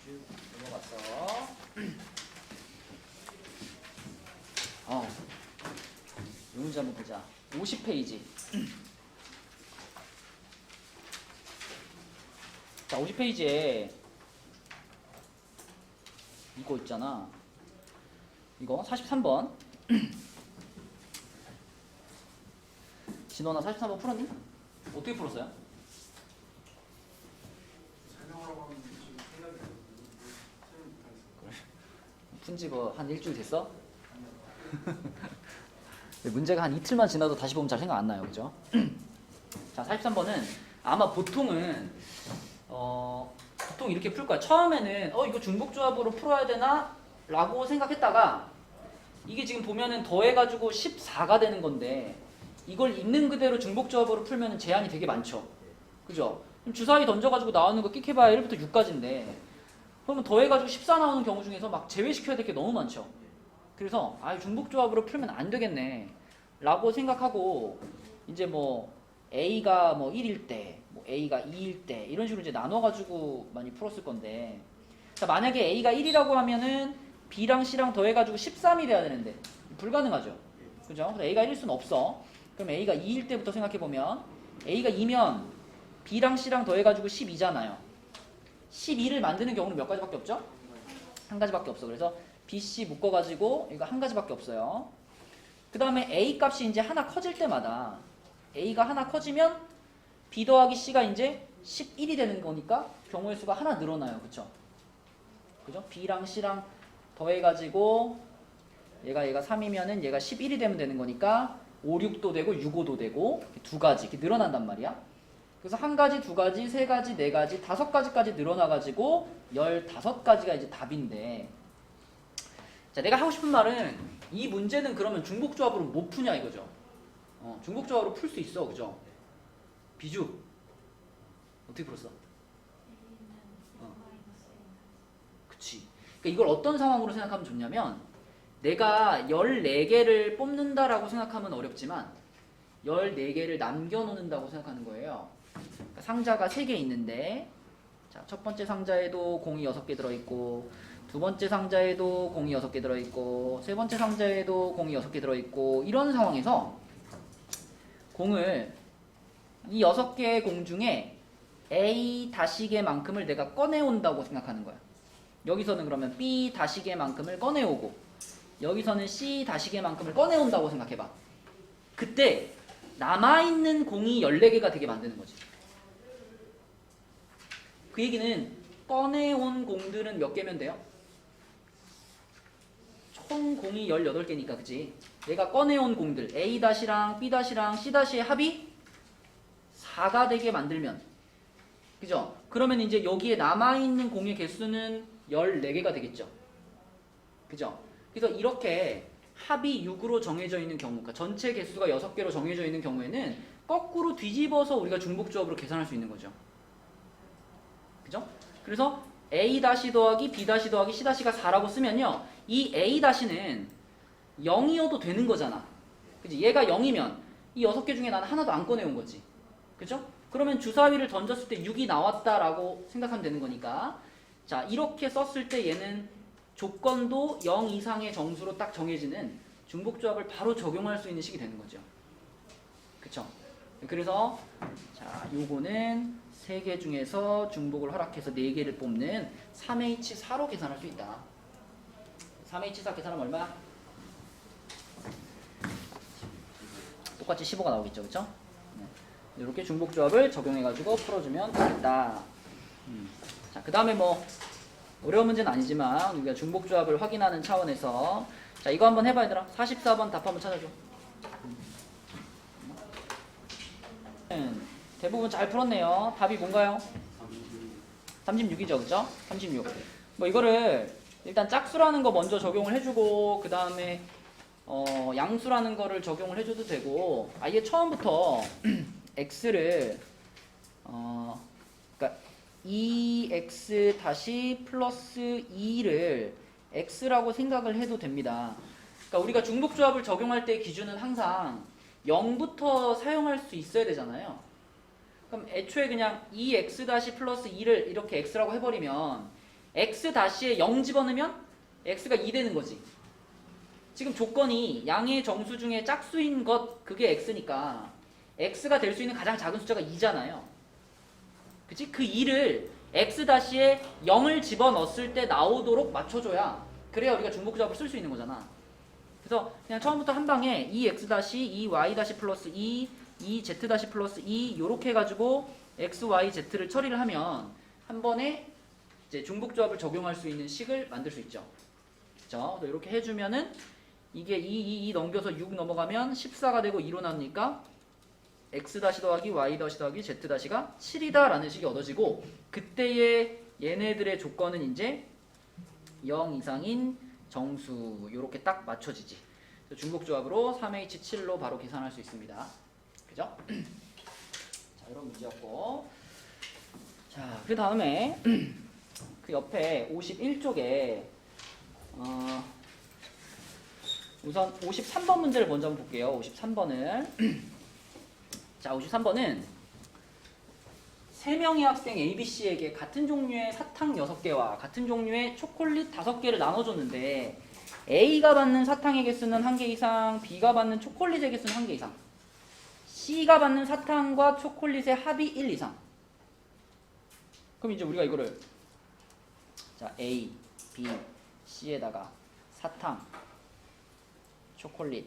쭉 넘어갔어. 이 문제 한번 보자. 50페이지. 자, 50페이지에 이거 있잖아. 이거 43번. 진원아 43번 풀었니? 어떻게 풀었어요? 설명하라고 하면 지금 생각이 안 나요. 설명 못하겠어요. 푼지 뭐 한 일주일 됐어? 문제가 한 이틀만 지나도 다시 보면 잘 생각 안 나요, 그죠? 자, 43번은 아마 보통은 보통 이렇게 풀 거야. 처음에는 이거 중복조합으로 풀어야 되나? 라고 생각했다가 이게 지금 보면은 더해가지고 14가 되는 건데 이걸 있는 그대로 중복조합으로 풀면은 제한이 되게 많죠. 그죠? 그럼 주사위 던져가지고 나오는 거 끽해봐야 1부터 6까지인데 그러면 더해가지고 14 나오는 경우 중에서 막 제외시켜야 될 게 너무 많죠. 그래서 중복조합으로 풀면 안 되겠네 라고 생각하고 이제 뭐 A가 뭐 1일 때, 뭐 A가 2일 때 이런 식으로 이제 나눠가지고 많이 풀었을 건데, 자, 만약에 A가 1이라고 하면은 B랑 C랑 더해가지고 13이 돼야 되는데 불가능하죠. 그죠? 그래서 A가 1일 수는 없어. 그럼 A가 2일 때부터 생각해보면 A가 2면 B랑 C랑 더해가지고 12잖아요. 12를 만드는 경우는 몇 가지밖에 없죠? 한 가지밖에 없어. 그래서 B, C 묶어가지고 이거 한 가지밖에 없어요. 그 다음에 A 값이 이제 하나 커질 때마다 A가 하나 커지면 B 더하기 C가 이제 11이 되는 거니까 경우의 수가 하나 늘어나요. 그쵸? 그죠? B랑 C랑 더해가지고 얘가 3이면은 얘가 11이 되면 되는 거니까 5, 6도 되고 6, 5도 되고 두 가지 이렇게 늘어난단 말이야. 그래서 한 가지, 두 가지, 세 가지, 네 가지, 5가지까지 늘어나가지고 15가지가 이제 답인데, 자, 내가 하고 싶은 말은 이 문제는 그러면 중복조합으로 못 푸냐 이거죠. 중복조합으로 풀 수 있어, 그죠? 비주 어떻게 풀었어? 그치. 그러니까 이걸 어떤 상황으로 생각하면 좋냐면 내가 14개를 뽑는다라고 생각하면 어렵지만 14개를 남겨놓는다고 생각하는 거예요. 그러니까 상자가 3개 있는데, 자, 첫 번째 상자에도 공이 6개 들어있고, 두 번째 상자에도 공이 6개 들어있고, 세 번째 상자에도 공이 6개 들어있고, 이런 상황에서 공을 이 6개의 공 중에 A 다시개만큼을 내가 꺼내온다고 생각하는 거야. 여기서는 그러면 B 다시개만큼을 꺼내오고, 여기서는 C 다시개만큼을 꺼내온다고 생각해봐. 그때 남아있는 공이 14개가 되게 만드는 거지. 그 얘기는 꺼내온 공들은 몇 개면 돼요? 총 공이 18개니까, 그치? 내가 꺼내온 공들 A-랑 B-랑 C-의 합이 4가 되게 만들면, 그죠? 그러면 이제 여기에 남아있는 공의 개수는 14개가 되겠죠. 그죠? 그래서 이렇게 합이 6으로 정해져 있는 경우, 그러니까 전체 개수가 6개로 정해져 있는 경우에는 거꾸로 뒤집어서 우리가 중복조합으로 계산할 수 있는 거죠. 그죠? 그래서 A 더하기 B 더하기 C 가 4라고 쓰면요, 이 A 는 0이어도 되는 거잖아. 그지? 얘가 0이면 이 6개 중에 나는 하나도 안 꺼내온 거지. 그죠? 그러면 주사위를 던졌을 때 6이 나왔다라고 생각하면 되는 거니까 자 이렇게 썼을 때 얘는 조건도 0 이상의 정수로 딱 정해지는 중복조합을 바로 적용할 수 있는 식이 되는 거죠. 그쵸? 그래서 자 요거는 3개 중에서 중복을 허락해서 4개를 뽑는 3H4로 계산할 수 있다. 3H4 계산하면 얼마야? 똑같이 15가 나오겠죠. 그쵸? 네. 이렇게 중복조합을 적용해가지고 풀어주면 되겠다. 자, 그 다음에 뭐 어려운 문제는 아니지만 우리가 중복조합을 확인하는 차원에서 자 이거 한번 해봐 얘들아. 44번 답 한번 찾아줘. 대부분 잘 풀었네요. 답이 뭔가요? 36이죠. 그죠? 36. 뭐 이거를 일단 짝수라는 거 먼저 적용을 해주고 그 다음에 양수라는 거를 적용을 해줘도 되고 아예 처음부터 x를 그러니까 2x 다시 플러스 2를 x라고 생각을 해도 됩니다. 그러니까 우리가 중복조합을 적용할 때 기준은 항상 0부터 사용할 수 있어야 되잖아요. 그럼 애초에 그냥 2x 다시 플러스 2를 이렇게 x라고 해버리면 x 다시에 0 집어넣으면 x가 2 되는 거지. 지금 조건이 양의 정수 중에 짝수인 것 그게 x니까 x가 될 수 있는 가장 작은 숫자가 2잖아요. 그치? 그 2를 x 다시에 0을 집어넣었을 때 나오도록 맞춰줘야 그래야 우리가 중복조합을 쓸 수 있는 거잖아. 그래서 그냥 처음부터 한 방에 2x 다시 2y 다시 플러스 2 2z 다시 플러스 2 요렇게 해가지고 x, y, z를 처리를 하면 한 번에 이제 중복조합을 적용할 수 있는 식을 만들 수 있죠. 그쵸? 이렇게 해주면은 이게 2 넘겨서 6 넘어가면 14가 되고 2로 나오니까 x 다시 더하기 y 다시 더하기 z 다시가 7이다 라는 식이 얻어지고 그때의 얘네들의 조건은 이제 0 이상인 정수 요렇게 딱 맞춰지지. 중복조합으로 3H7로 바로 계산할 수 있습니다. 그죠? 자, 이런 문제였고 자, 그 다음에 그 옆에 51쪽에 우선 53번 문제를 먼저 한번 볼게요. 53번을 자, 53번은 3명의 학생 ABC에게 같은 종류의 사탕 6개와 같은 종류의 초콜릿 5개를 나눠줬는데 A가 받는 사탕의 개수는 1개 이상, B가 받는 초콜릿의 개수는 1개 이상, C가 받는 사탕과 초콜릿의 합이 1 이상. 그럼 이제 우리가 이거를 자 A, B, C에다가 사탕, 초콜릿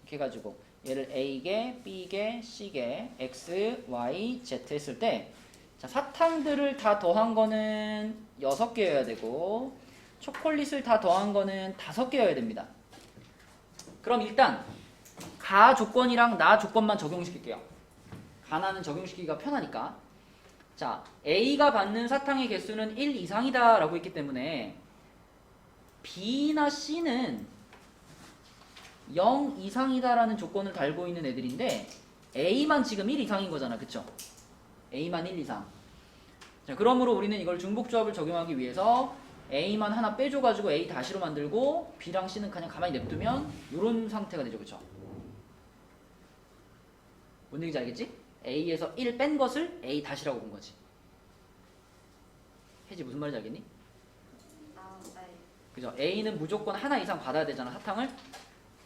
이렇게 해가지고 얘를 A개, B개, C개, X, Y, Z 했을 때 자, 사탕들을 다 더한 거는 6개여야 되고 초콜릿을 다 더한 거는 5개여야 됩니다. 그럼 일단 가 조건이랑 나 조건만 적용시킬게요. 가나는 적용시키기가 편하니까. 자, A가 받는 사탕의 개수는 1 이상이다 라고 했기 때문에 B나 C는 0 이상이다라는 조건을 달고 있는 애들인데 A만 지금 1 이상인 거잖아. 그쵸? A만 1 이상. 자, 그러므로 우리는 이걸 중복조합을 적용하기 위해서 A만 하나 빼줘가지고 A 다시로 만들고 B랑 C는 그냥 가만히 냅두면 이런 상태가 되죠. 그쵸? 뭔 얘기인지 알겠지? A에서 1 뺀 것을 A 다시라고 본 거지. 혜지 무슨 말인지 알겠니? 네. 그죠? A는 무조건 하나 이상 받아야 되잖아. 사탕을.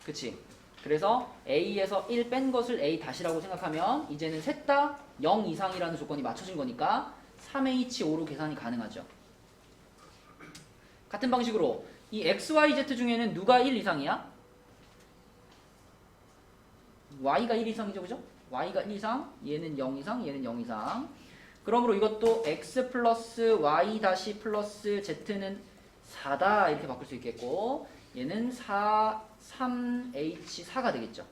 그치? 그래서 A에서 1 뺀 것을 A 다시라고 생각하면 이제는 셋 다 0 이상이라는 조건이 맞춰진 거니까 3H5로 계산이 가능하죠. 같은 방식으로 이 XYZ 중에는 누가 1 이상이야? Y가 1 이상이죠. 그죠? Y가 1 이상, 얘는 0 이상, 얘는 0 이상. 그러므로 이것도 X 플러스 Y 다시 플러스 Z는 4다 이렇게 바꿀 수 있겠고 얘는 3H4가 되겠죠.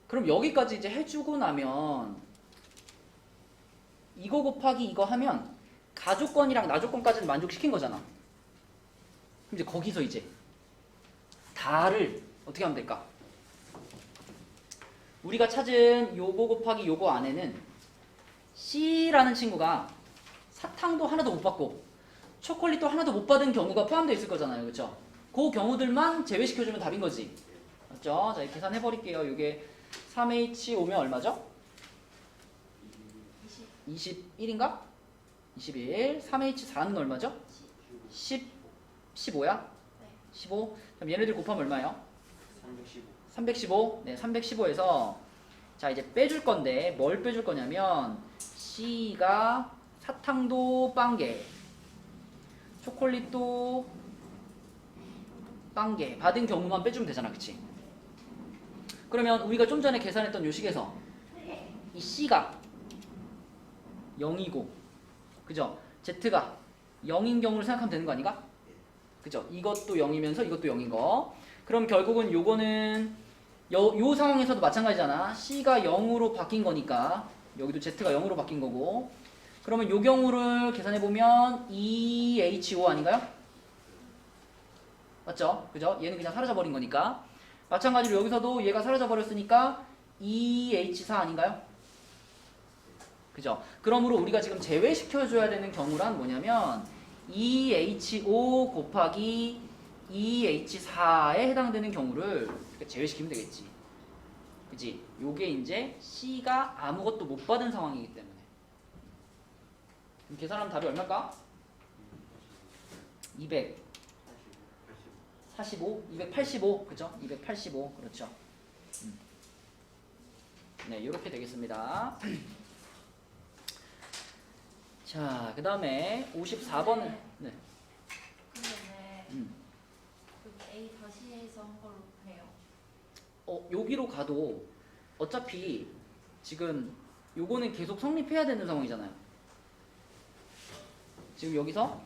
그럼 여기까지 이제 해주고 나면 이거 곱하기 이거 하면 가조건이랑 나조건까지는 만족시킨 거잖아. 그럼 이제 거기서 이제 다를 어떻게 하면 될까? 우리가 찾은 요거 곱하기 요거 안에는 C라는 친구가 사탕도 하나도 못 받고 초콜릿도 하나도 못 받은 경우가 포함되어 있을 거잖아요. 그렇죠? 그 경우들만 제외시켜주면 답인 거지. 맞죠? 자, 계산해 버릴게요. 이게 3H 오면 얼마죠? 21인가? 21. 3H4는 얼마죠? 15야? 네. 15. 그럼 얘네들 곱하면 얼마예요? 315. 315. 네, 315에서 자, 이제 빼줄 건데 뭘 빼줄 거냐면 C가 사탕도 빵개, 초콜릿도 빵개 받은 경우만 빼주면 되잖아. 그치? 그러면 우리가 좀 전에 계산했던 요식에서 이 C가 0이고 그죠? Z가 0인 경우를 생각하면 되는 거 아닌가? 그죠? 이것도 0이면서 이것도 0인 거. 그럼 결국은 요거는 요 상황에서도 마찬가지잖아. C가 0으로 바뀐 거니까 여기도 Z가 0으로 바뀐 거고. 그러면 요 경우를 계산해보면 2HO 아닌가요? 맞죠? 그죠? 얘는 그냥 사라져버린 거니까. 마찬가지로 여기서도 얘가 사라져버렸으니까 2H4 아닌가요? 그죠? 그러므로 우리가 지금 제외시켜줘야 되는 경우란 뭐냐면 2HO 곱하기 2H4에 해당되는 경우를 제외시키면 되겠지. 그치? 요게 이제 C가 아무것도 못 받은 상황이기 때문에. 그럼 계산하면 답이 얼마일까? 245, 285, 그죠? 285, 그렇죠. 네, 이렇게 되겠습니다. 자, 그 다음에 54번은 네. 근데 왜 음. 여기 A 다시 해서 한 걸로 해요? 여기로 가도 어차피 지금 요거는 계속 성립해야 되는 상황이잖아요. 지금 여기서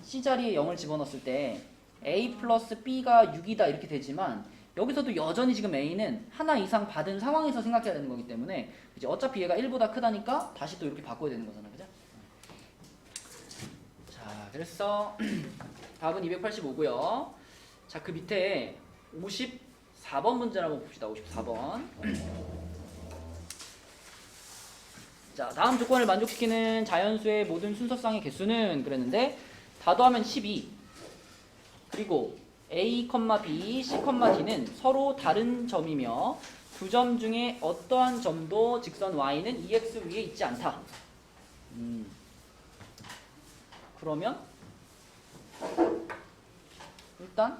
C자리에 0을 집어넣었을 때 A 플러스 B가 6이다 이렇게 되지만 여기서도 여전히 지금 A는 하나 이상 받은 상황에서 생각해야 되는 거기 때문에 이제 어차피 얘가 1보다 크다니까 다시 또 이렇게 바꿔야 되는 거잖아. 그죠? 자, 그래서 답은 285고요. 자, 그 밑에 54번 문제를 한번 봅시다. 54번. 자, 다음 조건을 만족시키는 자연수의 모든 순서쌍의 개수는 그랬는데 다도하면 12. 그리고 A, B, C, D는 서로 다른 점이며 두 점 중에 어떠한 점도 직선 Y는 EX 위에 있지 않다. 그러면 일단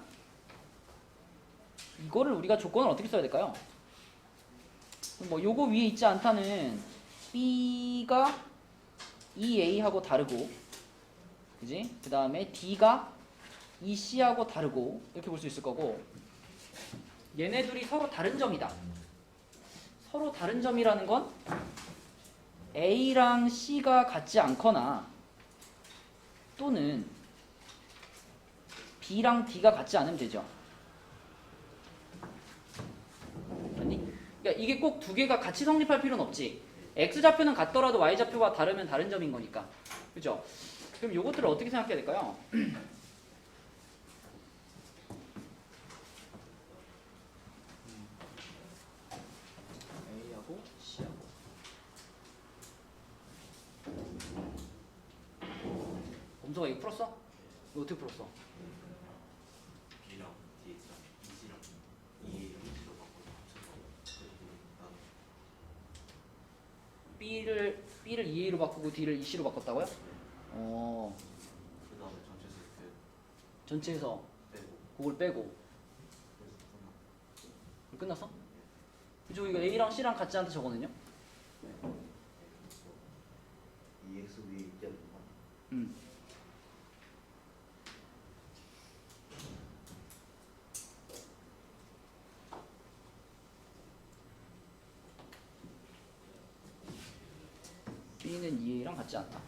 이거를 우리가 조건을 어떻게 써야 될까요? 뭐 요거 위에 있지 않다는 B가 EA하고 다르고, 그지? 그 다음에 D가 EC하고 다르고 이렇게 볼 수 있을 거고, 얘네 둘이 서로 다른 점이다. 서로 다른 점이라는 건 A랑 C가 같지 않거나 또는 B랑 D가 같지 않으면 되죠. 아니? 그러니까 이게 꼭 두 개가 같이 성립할 필요는 없지. X좌표는 같더라도 Y좌표가 다르면 다른 점인 거니까. 그죠? 그럼 이것들을 어떻게 생각해야 될까요? A하고 C하고. 범서가 이거 풀었어? 이거 어떻게 풀었어? B랑 D랑 E랑 E랑 C로 바꿔서 합쳐서 B를 EA로 바꾸고 D를 EC로 바꿨다고요? 그 다음에 전체 세트 전체에서 빼고 그걸 빼고 그래서 끝났어? 그죠? 이거 A랑 C랑 같지 않다 저거는요? EX 위에 있지 않나? B는 EA랑 같지 않다.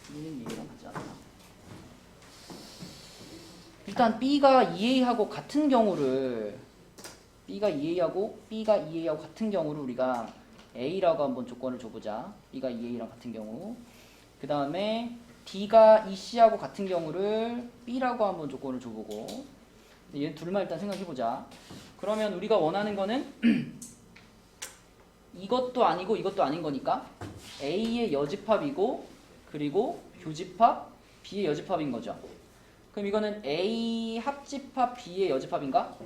B는 EA랑 같지 않다. 일단 B가 EA하고 같은 경우를 B가 EA하고 같은 경우를 우리가 A라고 한번 조건을 줘보자. B가 EA랑 같은 경우. 그 다음에 D가 EC하고 같은 경우를 B라고 한번 조건을 줘보고. 얘는 둘만 일단 생각해보자. 그러면 우리가 원하는 거는 이것도 아니고 이것도 아닌 거니까 A의 여집합이고 그리고 교집합 B의 여집합인 거죠. 그럼 이거는 A 합집합 B의 여집합인가?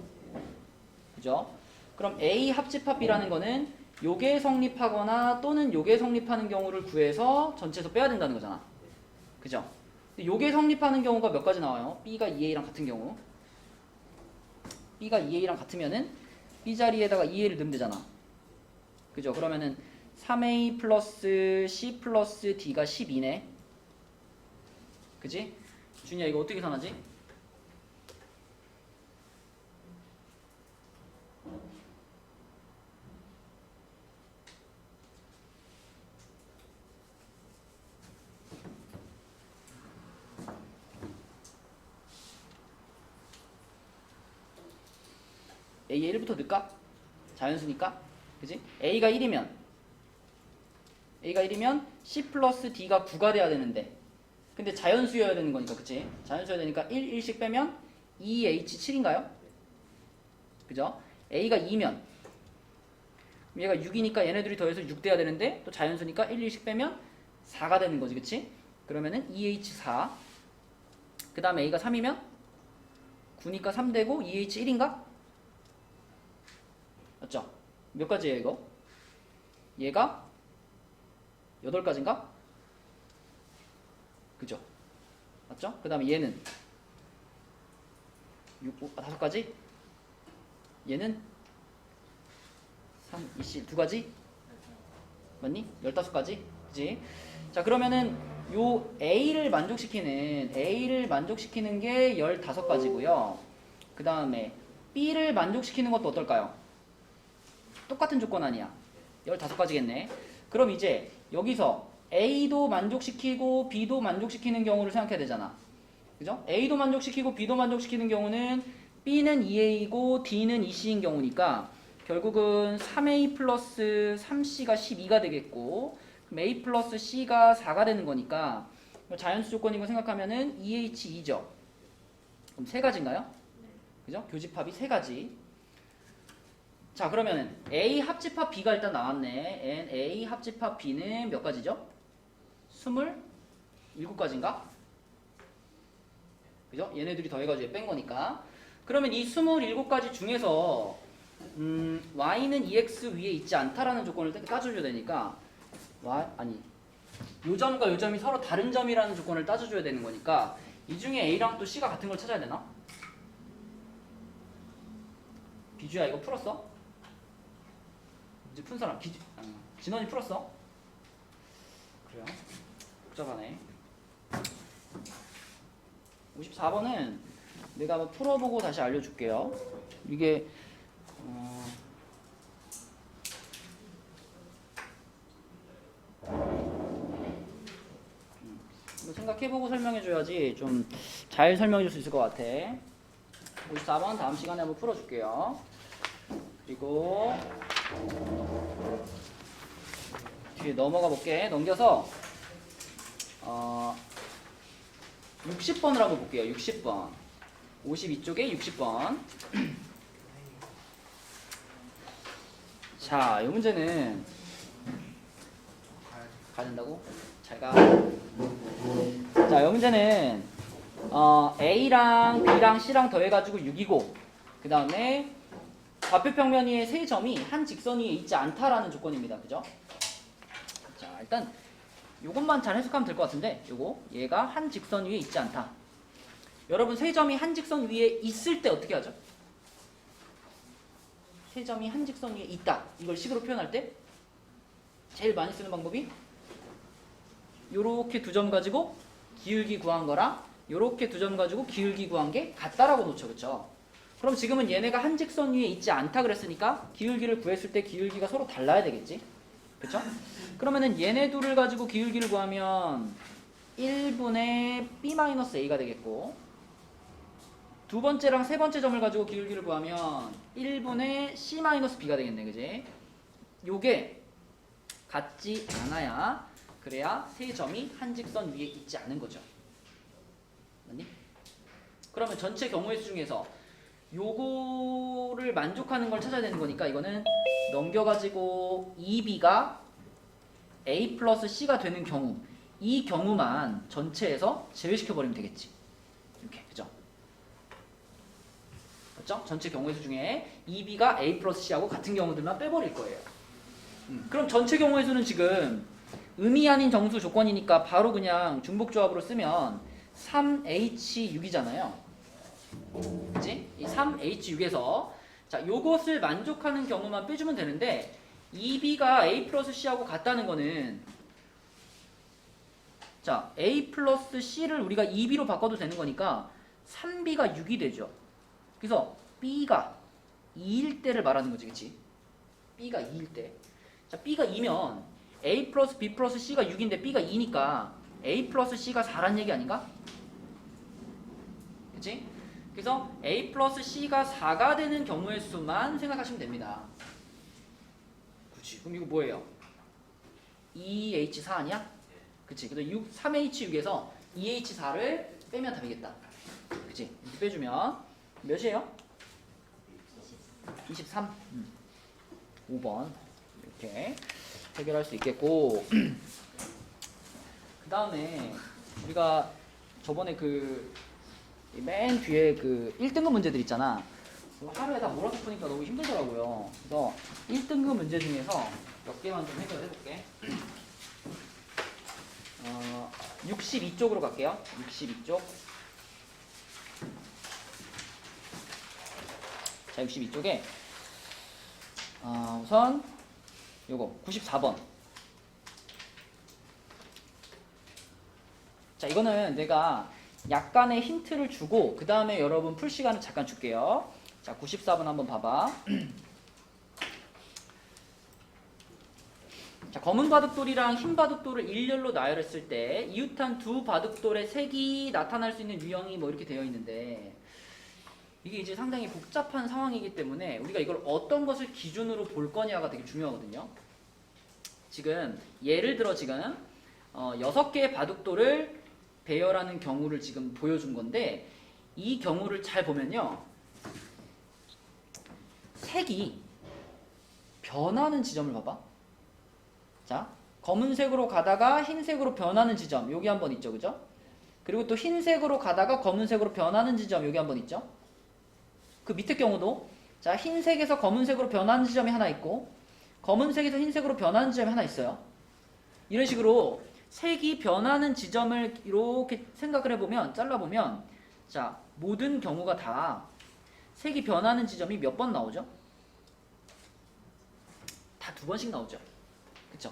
그죠? 그럼 A 합집합 B라는 거는 요게 성립하거나 또는 요게 성립하는 경우를 구해서 전체에서 빼야 된다는 거잖아. 그죠? 근데 요게 성립하는 경우가 몇 가지 나와요? B가 2A랑 같은 경우. B가 2A랑 같으면은 B 자리에다가 2A를 넣으면 되잖아. 그죠? 그러면은 3A 플러스 C 플러스 D가 12네. 그지? 준이야 이거 어떻게 계산하지? A에 1부터 넣을까? 자연수니까. 그지? A가 1이면 C 플러스 D가 9가 돼야 되는데 근데 자연수여야 되는 거니까 그치? 자연수여야 되니까 1, 1씩 빼면 2H7인가요? 그죠? A가 2면 얘가 6이니까 얘네들이 더해서 6 돼야 되는데 또 자연수니까 1, 1씩 빼면 4가 되는 거지 그치? 그러면은 2H4 그 다음에 A가 3이면 9니까 3 되고 2H1인가? 맞죠? 몇 가지예요 이거? 얘가 8가지인가? 그죠? 맞죠? 그 다음에 얘는 5가지? 얘는 3, 2, 2가지? 맞니? 15가지? 그지? 자 그러면은 요 A를 만족시키는 게 15가지고요 그 다음에 B를 만족시키는 것도 어떨까요? 똑같은 조건 아니야 15가지겠네 그럼 이제 여기서 A도 만족시키고 B도 만족시키는 경우를 생각해야 되잖아 그죠? A도 만족시키고 B도 만족시키는 경우는 B는 2A이고 D는 2C인 경우니까 결국은 3A 플러스 3C가 12가 되겠고 그럼 A 플러스 C가 4가 되는 거니까 자연수 조건인 거 생각하면은 2H2죠 그럼 3가지인가요? 그죠? 교집합이 3가지 자 그러면은 A 합집합 B가 일단 나왔네 and A 합집합 B는 몇 가지죠? 27가지인가? 그죠? 얘네들이 더해가지고 뺀 거니까 그러면 이 27가지 중에서 Y는 EX 위에 있지 않다라는 조건을 따져줘야 되니까 요 점과 요 점이 서로 다른 점이라는 조건을 따져줘야 되는 거니까 이 중에 A랑 또 C가 같은 걸 찾아야 되나? 비주야 이거 풀었어? 이제 푼 사람 진원이 풀었어? 그래요? 복잡하네 54번은 내가 한번 풀어보고 다시 알려줄게요 이게 생각해보고 설명해줘야지 좀 잘 설명해줄 수 있을 것 같아 54번 다음 시간에 한번 풀어줄게요 그리고 뒤에 넘어가 볼게 넘겨서 60번을 한번 볼게요 60번 52쪽에 60번 자, 이 문제는 가야 된다고? 잘가 자, 이 문제는 A랑 B랑 C랑 더해가지고 6이고 그 다음에 좌표평면 위에 세 점이 한 직선 위에 있지 않다라는 조건입니다. 그죠? 자, 일단 요것만 잘 해석하면 될 것 같은데 요거 얘가 한 직선 위에 있지 않다. 여러분 세 점이 한 직선 위에 있을 때 어떻게 하죠? 세 점이 한 직선 위에 있다. 이걸 식으로 표현할 때 제일 많이 쓰는 방법이 요렇게 두 점 가지고 기울기 구한 거랑 요렇게 두 점 가지고 기울기 구한 게 같다라고 놓죠. 그쵸? 그럼 지금은 얘네가 한 직선 위에 있지 않다 그랬으니까 기울기를 구했을 때 기울기가 서로 달라야 되겠지? 그쵸? 그러면은 얘네 둘을 가지고 기울기를 구하면 1분의 B-A가 되겠고 두 번째랑 세 번째 점을 가지고 기울기를 구하면 1분의 C-B가 되겠네. 그지? 요게 같지 않아야 그래야 세 점이 한 직선 위에 있지 않은 거죠. 맞니? 그러면 전체 경우의 수 중에서 요거를 만족하는 걸 찾아야 되는 거니까 이거는 넘겨가지고 2B가 A 플러스 C가 되는 경우 이 경우만 전체에서 제외시켜 버리면 되겠지. 이렇게 그죠? 맞죠? 전체 경우의 수 중에 2b가 a 플러스 c하고 같은 경우들만 빼버릴 거예요. 그럼 전체 경우의 수는 지금 의미 아닌 정수 조건이니까 바로 그냥 중복조합으로 쓰면 3h6이잖아요. 그치? 이 3h6에서 자, 요것을 만족하는 경우만 빼주면 되는데 2b가 a 플러스 c하고 같다는 거는 자, a 플러스 c를 우리가 2b로 바꿔도 되는 거니까 3b가 6이 되죠. 그래서 b가 2일 때를 말하는 거지, 그치? b가 2일 때. 자, b가 2면 a 플러스 b 플러스 c가 6인데 b가 2니까 a 플러스 c가 4란 얘기 아닌가? 그치? 그래서 a 플러스 c가 4가 되는 경우의 수만 생각하시면 됩니다. 그치? 그럼 이거 뭐예요? 2h4 아니야? 그치? 그래서 3h6에서 2h4를 빼면 답이겠다. 그치? 이렇게 빼주면 몇이에요? 23. 5번 이렇게 해결할 수 있겠고 그 다음에 우리가 저번에 그 맨 뒤에 그 1등급 문제들 있잖아. 하루에 다 몰아서 푸니까 너무 힘들더라고요. 그래서 1등급 문제 중에서 몇 개만 좀 해결해 볼게. 62쪽으로 갈게요. 62쪽. 자, 62쪽에 우선 요거 94번. 자, 이거는 내가 약간의 힌트를 주고 그 다음에 여러분 풀 시간을 잠깐 줄게요. 자, 94번 한번 봐봐. 자, 검은 바둑돌이랑 흰 바둑돌을 일렬로 나열했을 때 이웃한 두 바둑돌의 색이 나타날 수 있는 유형이 뭐 이렇게 되어 있는데 이게 이제 상당히 복잡한 상황이기 때문에 우리가 이걸 어떤 것을 기준으로 볼 거냐가 되게 중요하거든요. 지금 예를 들어 지금 6개의 바둑돌을 배열하는 경우를 지금 보여준 건데 이 경우를 잘 보면요. 색이 변하는 지점을 봐봐. 자, 검은색으로 가다가 흰색으로 변하는 지점 여기 한번 있죠. 그죠? 그리고 또 흰색으로 가다가 검은색으로 변하는 지점 여기 한번 있죠. 그 밑에 경우도 자, 흰색에서 검은색으로 변하는 지점이 하나 있고 검은색에서 흰색으로 변하는 지점이 하나 있어요. 이런 식으로 색이 변하는 지점을 이렇게 생각을 해보면 잘라보면 자, 모든 경우가 다 색이 변하는 지점이 몇 번 나오죠? 다 2번씩 나오죠. 그쵸?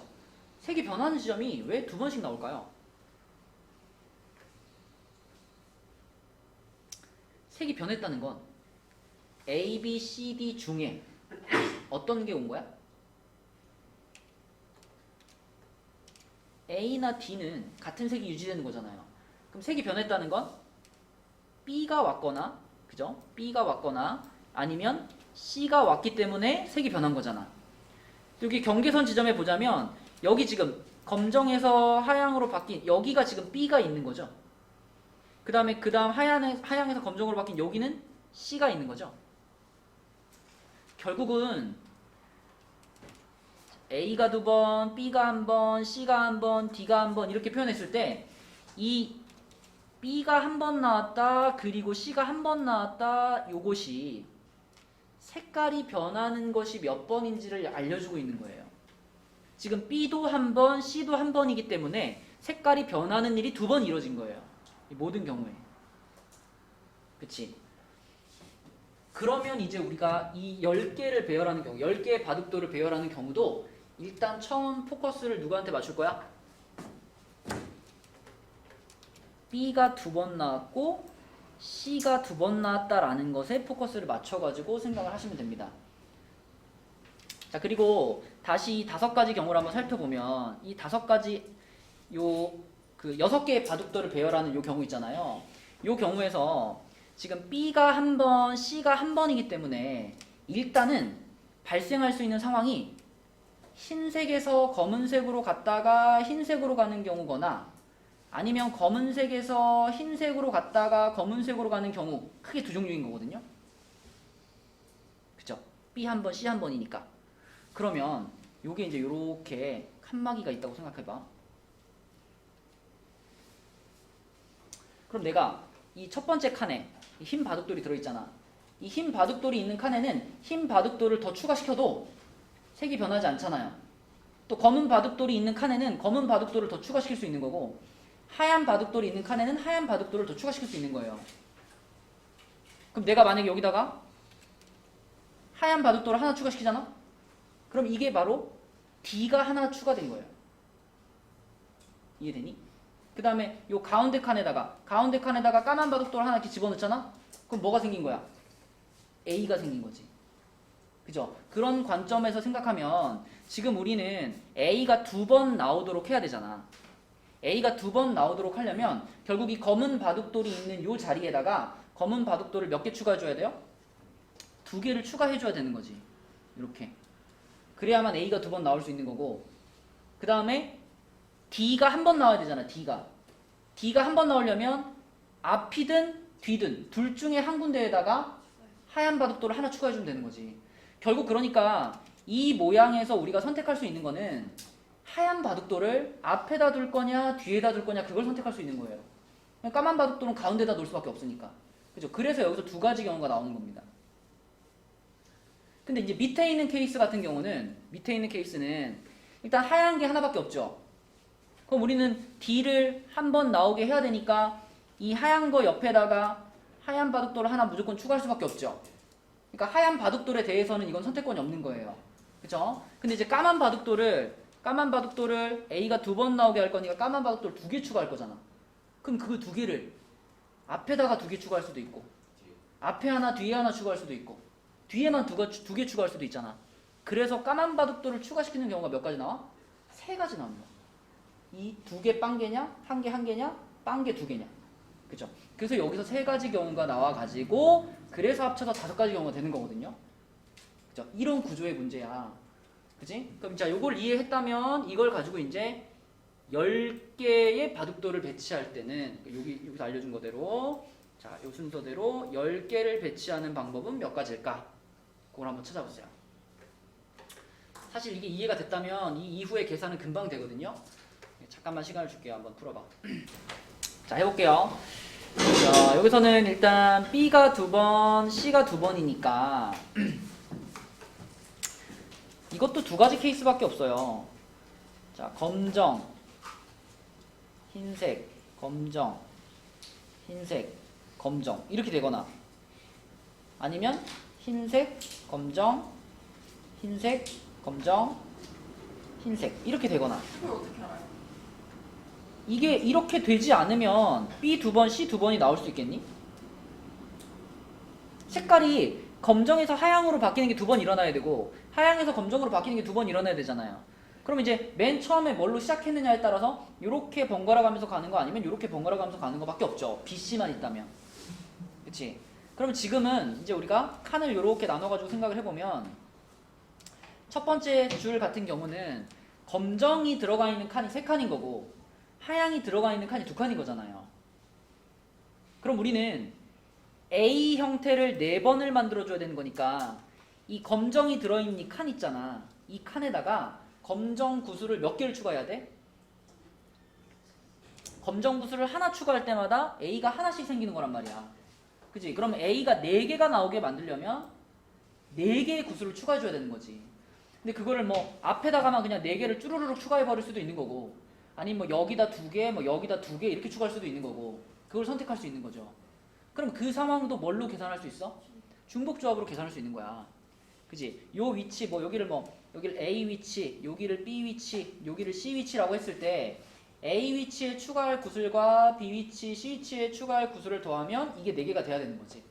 색이 변하는 지점이 왜 2번씩 나올까요? 색이 변했다는 건 A, B, C, D 중에 어떤 게 온 거야? A나 D는 같은 색이 유지되는 거잖아요. 그럼 색이 변했다는 건 B가 왔거나, 그죠? B가 왔거나 아니면 C가 왔기 때문에 색이 변한 거잖아. 여기 경계선 지점에 보자면 여기 지금 검정에서 하양으로 바뀐 여기가 지금 B가 있는 거죠. 그 다음 하양에서 검정으로 바뀐 여기는 C가 있는 거죠. 결국은 A가 2번, B가 1번, C가 1번, D가 1번 이렇게 표현했을 때 이 B가 1번 나왔다 그리고 C가 1번 나왔다 요것이 색깔이 변하는 것이 몇 번인지를 알려주고 있는 거예요. 지금 B도 1번, C도 1번이기 때문에 색깔이 변하는 일이 2번 이루어진 거예요. 이 모든 경우에. 그치? 그러면 이제 우리가 이 10개를 배열하는 경우, 10개의 바둑돌을 배열하는 경우도 일단 처음 포커스를 누구한테 맞출 거야? B가 2번 나왔고 C가 2번 나왔다라는 것에 포커스를 맞춰가지고 생각을 하시면 됩니다. 자, 그리고 다시 5가지 경우를 한번 살펴보면 이 5가지 그 6개의 바둑돌을 배열하는 요 경우 있잖아요. 요 경우에서 지금 B가 1번, C가 1번이기 때문에 일단은 발생할 수 있는 상황이 흰색에서 검은색으로 갔다가 흰색으로 가는 경우거나 아니면 검은색에서 흰색으로 갔다가 검은색으로 가는 경우 크게 2종류인 거거든요. 그쵸? B 1번, C 1번이니까. 그러면 요게 이제 요렇게 칸막이가 있다고 생각해봐. 그럼 내가 이 첫 번째 칸에 이 흰 바둑돌이 들어있잖아. 이 흰 바둑돌이 있는 칸에는 흰 바둑돌을 더 추가시켜도 색이 변하지 않잖아요. 또 검은 바둑돌이 있는 칸에는 검은 바둑돌을 더 추가시킬 수 있는 거고, 하얀 바둑돌이 있는 칸에는 하얀 바둑돌을 더 추가시킬 수 있는 거예요. 그럼 내가 만약에 여기다가 하얀 바둑돌을 하나 추가시키잖아? 그럼 이게 바로 D가 하나 추가된 거예요. 이해되니? 그 다음에 요 가운데 칸에다가 까만 바둑돌 하나 이렇게 집어넣잖아? 그럼 뭐가 생긴 거야? A가 생긴 거지. 그죠? 그런 관점에서 생각하면 지금 우리는 A가 2번 나오도록 해야 되잖아. A가 2번 나오도록 하려면 결국 이 검은 바둑돌이 있는 요 자리에다가 검은 바둑돌을 몇 개 추가해줘야 돼요? 2개를 추가해줘야 되는 거지. 이렇게. 그래야만 A가 2번 나올 수 있는 거고, 그 다음에 D가 한 번 나와야 되잖아. D가 한 번 나오려면 앞이든 뒤든 둘 중에 한 군데에다가 하얀 바둑돌을 하나 추가해주면 되는 거지. 결국 그러니까 이 모양에서 우리가 선택할 수 있는 거는 하얀 바둑돌을 앞에다 둘 거냐 뒤에다 둘 거냐 그걸 선택할 수 있는 거예요. 까만 바둑돌은 가운데다 놓을 수밖에 없으니까. 그죠? 그래서 여기서 두 가지 경우가 나오는 겁니다. 근데 이제 밑에 있는 케이스 같은 경우는, 밑에 있는 케이스는 일단 하얀 게 하나밖에 없죠. 그럼 우리는 D를 한 번 나오게 해야 되니까 이 하얀 거 옆에다가 하얀 바둑돌을 하나 무조건 추가할 수밖에 없죠. 그러니까 하얀 바둑돌에 대해서는 이건 선택권이 없는 거예요. 그죠? 근데 이제 까만 바둑돌을 A가 2번 나오게 할 거니까 까만 바둑돌 2개 추가할 거잖아. 그럼 그 2개를 앞에다가 2개 추가할 수도 있고, 앞에 하나 뒤에 하나 추가할 수도 있고, 뒤에만 2개 추가할 수도 있잖아. 그래서 까만 바둑돌을 추가시키는 경우가 몇 가지 나와? 3가지 나옵니다. 이 2개 빵개냐, 1개 1개냐, 빵개 2개냐. 그죠? 그래서 여기서 3가지 경우가 나와가지고 그래서 합쳐서 5가지 경우가 되는 거거든요. 그죠? 이런 구조의 문제야. 그지? 그럼 자, 요걸 이해했다면 이걸 가지고 이제 10개의 바둑돌을 배치할 때는 여기서 알려준 거대로, 자, 요 순서대로 10개를 배치하는 방법은 몇 가지일까? 그걸 한번 찾아보세요. 사실 이게 이해가 됐다면 이 이후의 계산은 금방 되거든요. 잠깐만 시간을 줄게요. 한번 풀어봐. 자, 해볼게요. 자, 여기서는 일단 B가 2번, C가 2번이니까 이것도 2가지 케이스밖에 없어요. 자, 검정, 흰색, 검정, 흰색, 검정 이렇게 되거나, 아니면 흰색, 검정, 흰색, 검정, 흰색 이렇게 되거나. 그걸 어떻게 알아요? 이게 이렇게 되지 않으면 B 2번, C 2번이 나올 수 있겠니? 색깔이 검정에서 하양으로 바뀌는 게 2번 일어나야 되고, 하양에서 검정으로 바뀌는 게 2번 일어나야 되잖아요. 그럼 이제 맨 처음에 뭘로 시작했느냐에 따라서 이렇게 번갈아 가면서 가는 거 아니면 이렇게 번갈아 가면서 가는 거밖에 없죠. B, C만 있다면. 그치? 그럼 지금은 이제 우리가 칸을 이렇게 나눠가지고 생각을 해보면, 첫 번째 줄 같은 경우는 검정이 들어가 있는 칸이 3칸인 거고 하양이 들어가 있는 칸이 2칸인 거잖아요. 그럼 우리는 A 형태를 4번을 만들어줘야 되는 거니까 이 검정이 들어있는 이 칸 있잖아. 이 칸에다가 검정 구슬을 몇 개를 추가해야 돼? 검정 구슬을 하나 추가할 때마다 A가 하나씩 생기는 거란 말이야. 그치? 그럼 A가 4개가 나오게 만들려면 4개의 구슬을 추가해줘야 되는 거지. 근데 그거를 뭐 앞에다가만 그냥 4개를 쭈루루룩 추가해버릴 수도 있는 거고, 아니면 뭐 여기다 2개, 뭐 여기다 2개 이렇게 추가할 수도 있는 거고, 그걸 선택할 수 있는 거죠. 그럼 그 상황도 뭘로 계산할 수 있어? 중복조합으로 계산할 수 있는 거야. 그지? 요 위치, 뭐 여기를 A 위치, 여기를 B 위치, 여기를 C 위치라고 했을 때 A 위치에 추가할 구슬과 B 위치, C 위치에 추가할 구슬을 더하면 이게 4개가 돼야 되는 거지.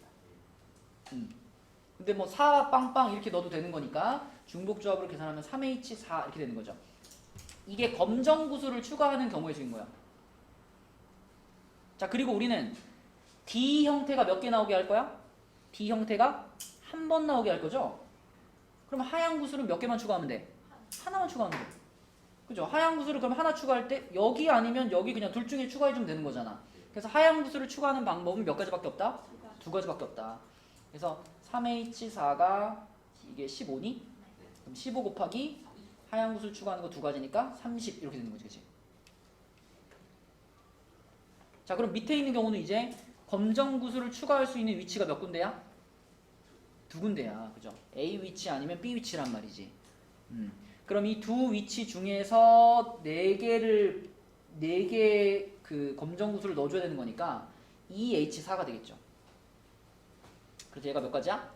근데 뭐 4 빵빵 이렇게 넣어도 되는 거니까 중복조합으로 계산하면 3H 4 이렇게 되는 거죠. 이게 검정 구슬을 추가하는 경우에 주인 거야. 자, 그리고 우리는 D 형태가 몇 개 나오게 할 거야? D 형태가 한 번 나오게 할 거죠? 그럼 하얀 구슬은 몇 개만 추가하면 돼? 하나만 추가하면 돼. 그죠? 하얀 구슬을 그럼 하나 추가할 때 여기 아니면 여기 그냥 둘 중에 추가해주면 되는 거잖아. 그래서 하얀 구슬을 추가하는 방법은 몇 가지밖에 없다? 2가지밖에 없다. 그래서 3H4가 이게 15니? 그럼 15 곱하기 하얀 구슬 추가하는 거 2가지니까 30 이렇게 되는 거지. 그치? 자, 그럼 밑에 있는 경우는 이제 검정구슬을 추가할 수 있는 위치가 몇 군데야? 두 군데야. 그죠? A 위치 아니면 B 위치란 말이지. 그럼 이 두 위치 중에서 네 개 그 검정구슬을 넣어줘야 되는 거니까 2H4가 되겠죠. 그래서 얘가 몇 가지야?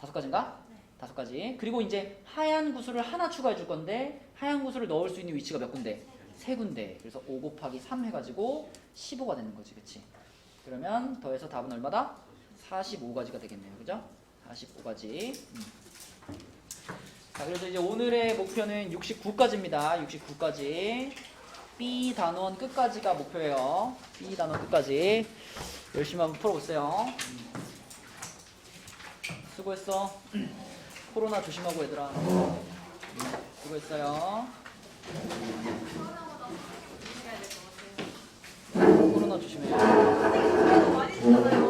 5가지인가? 네. 5가지. 그리고 이제 하얀 구슬을 하나 추가해 줄 건데 하얀 구슬을 넣을 수 있는 위치가 몇 군데? 3군데. 그래서 5 곱하기 3 해가지고 15가 되는 거지. 그치? 그러면 더해서 답은 얼마다? 45가지가 되겠네요. 그죠? 45가지. 자, 그래서 이제 오늘의 목표는 69까지입니다. 69까지. B 단원 끝까지가 목표예요. B 단원 끝까지. 열심히 한번 풀어보세요. 수고했어. 코로나 조심하고 얘들아. 수고했어요. 코로나보다 조심해야 될 것 같아요. 코로나 조심해. 많이 주잖아요.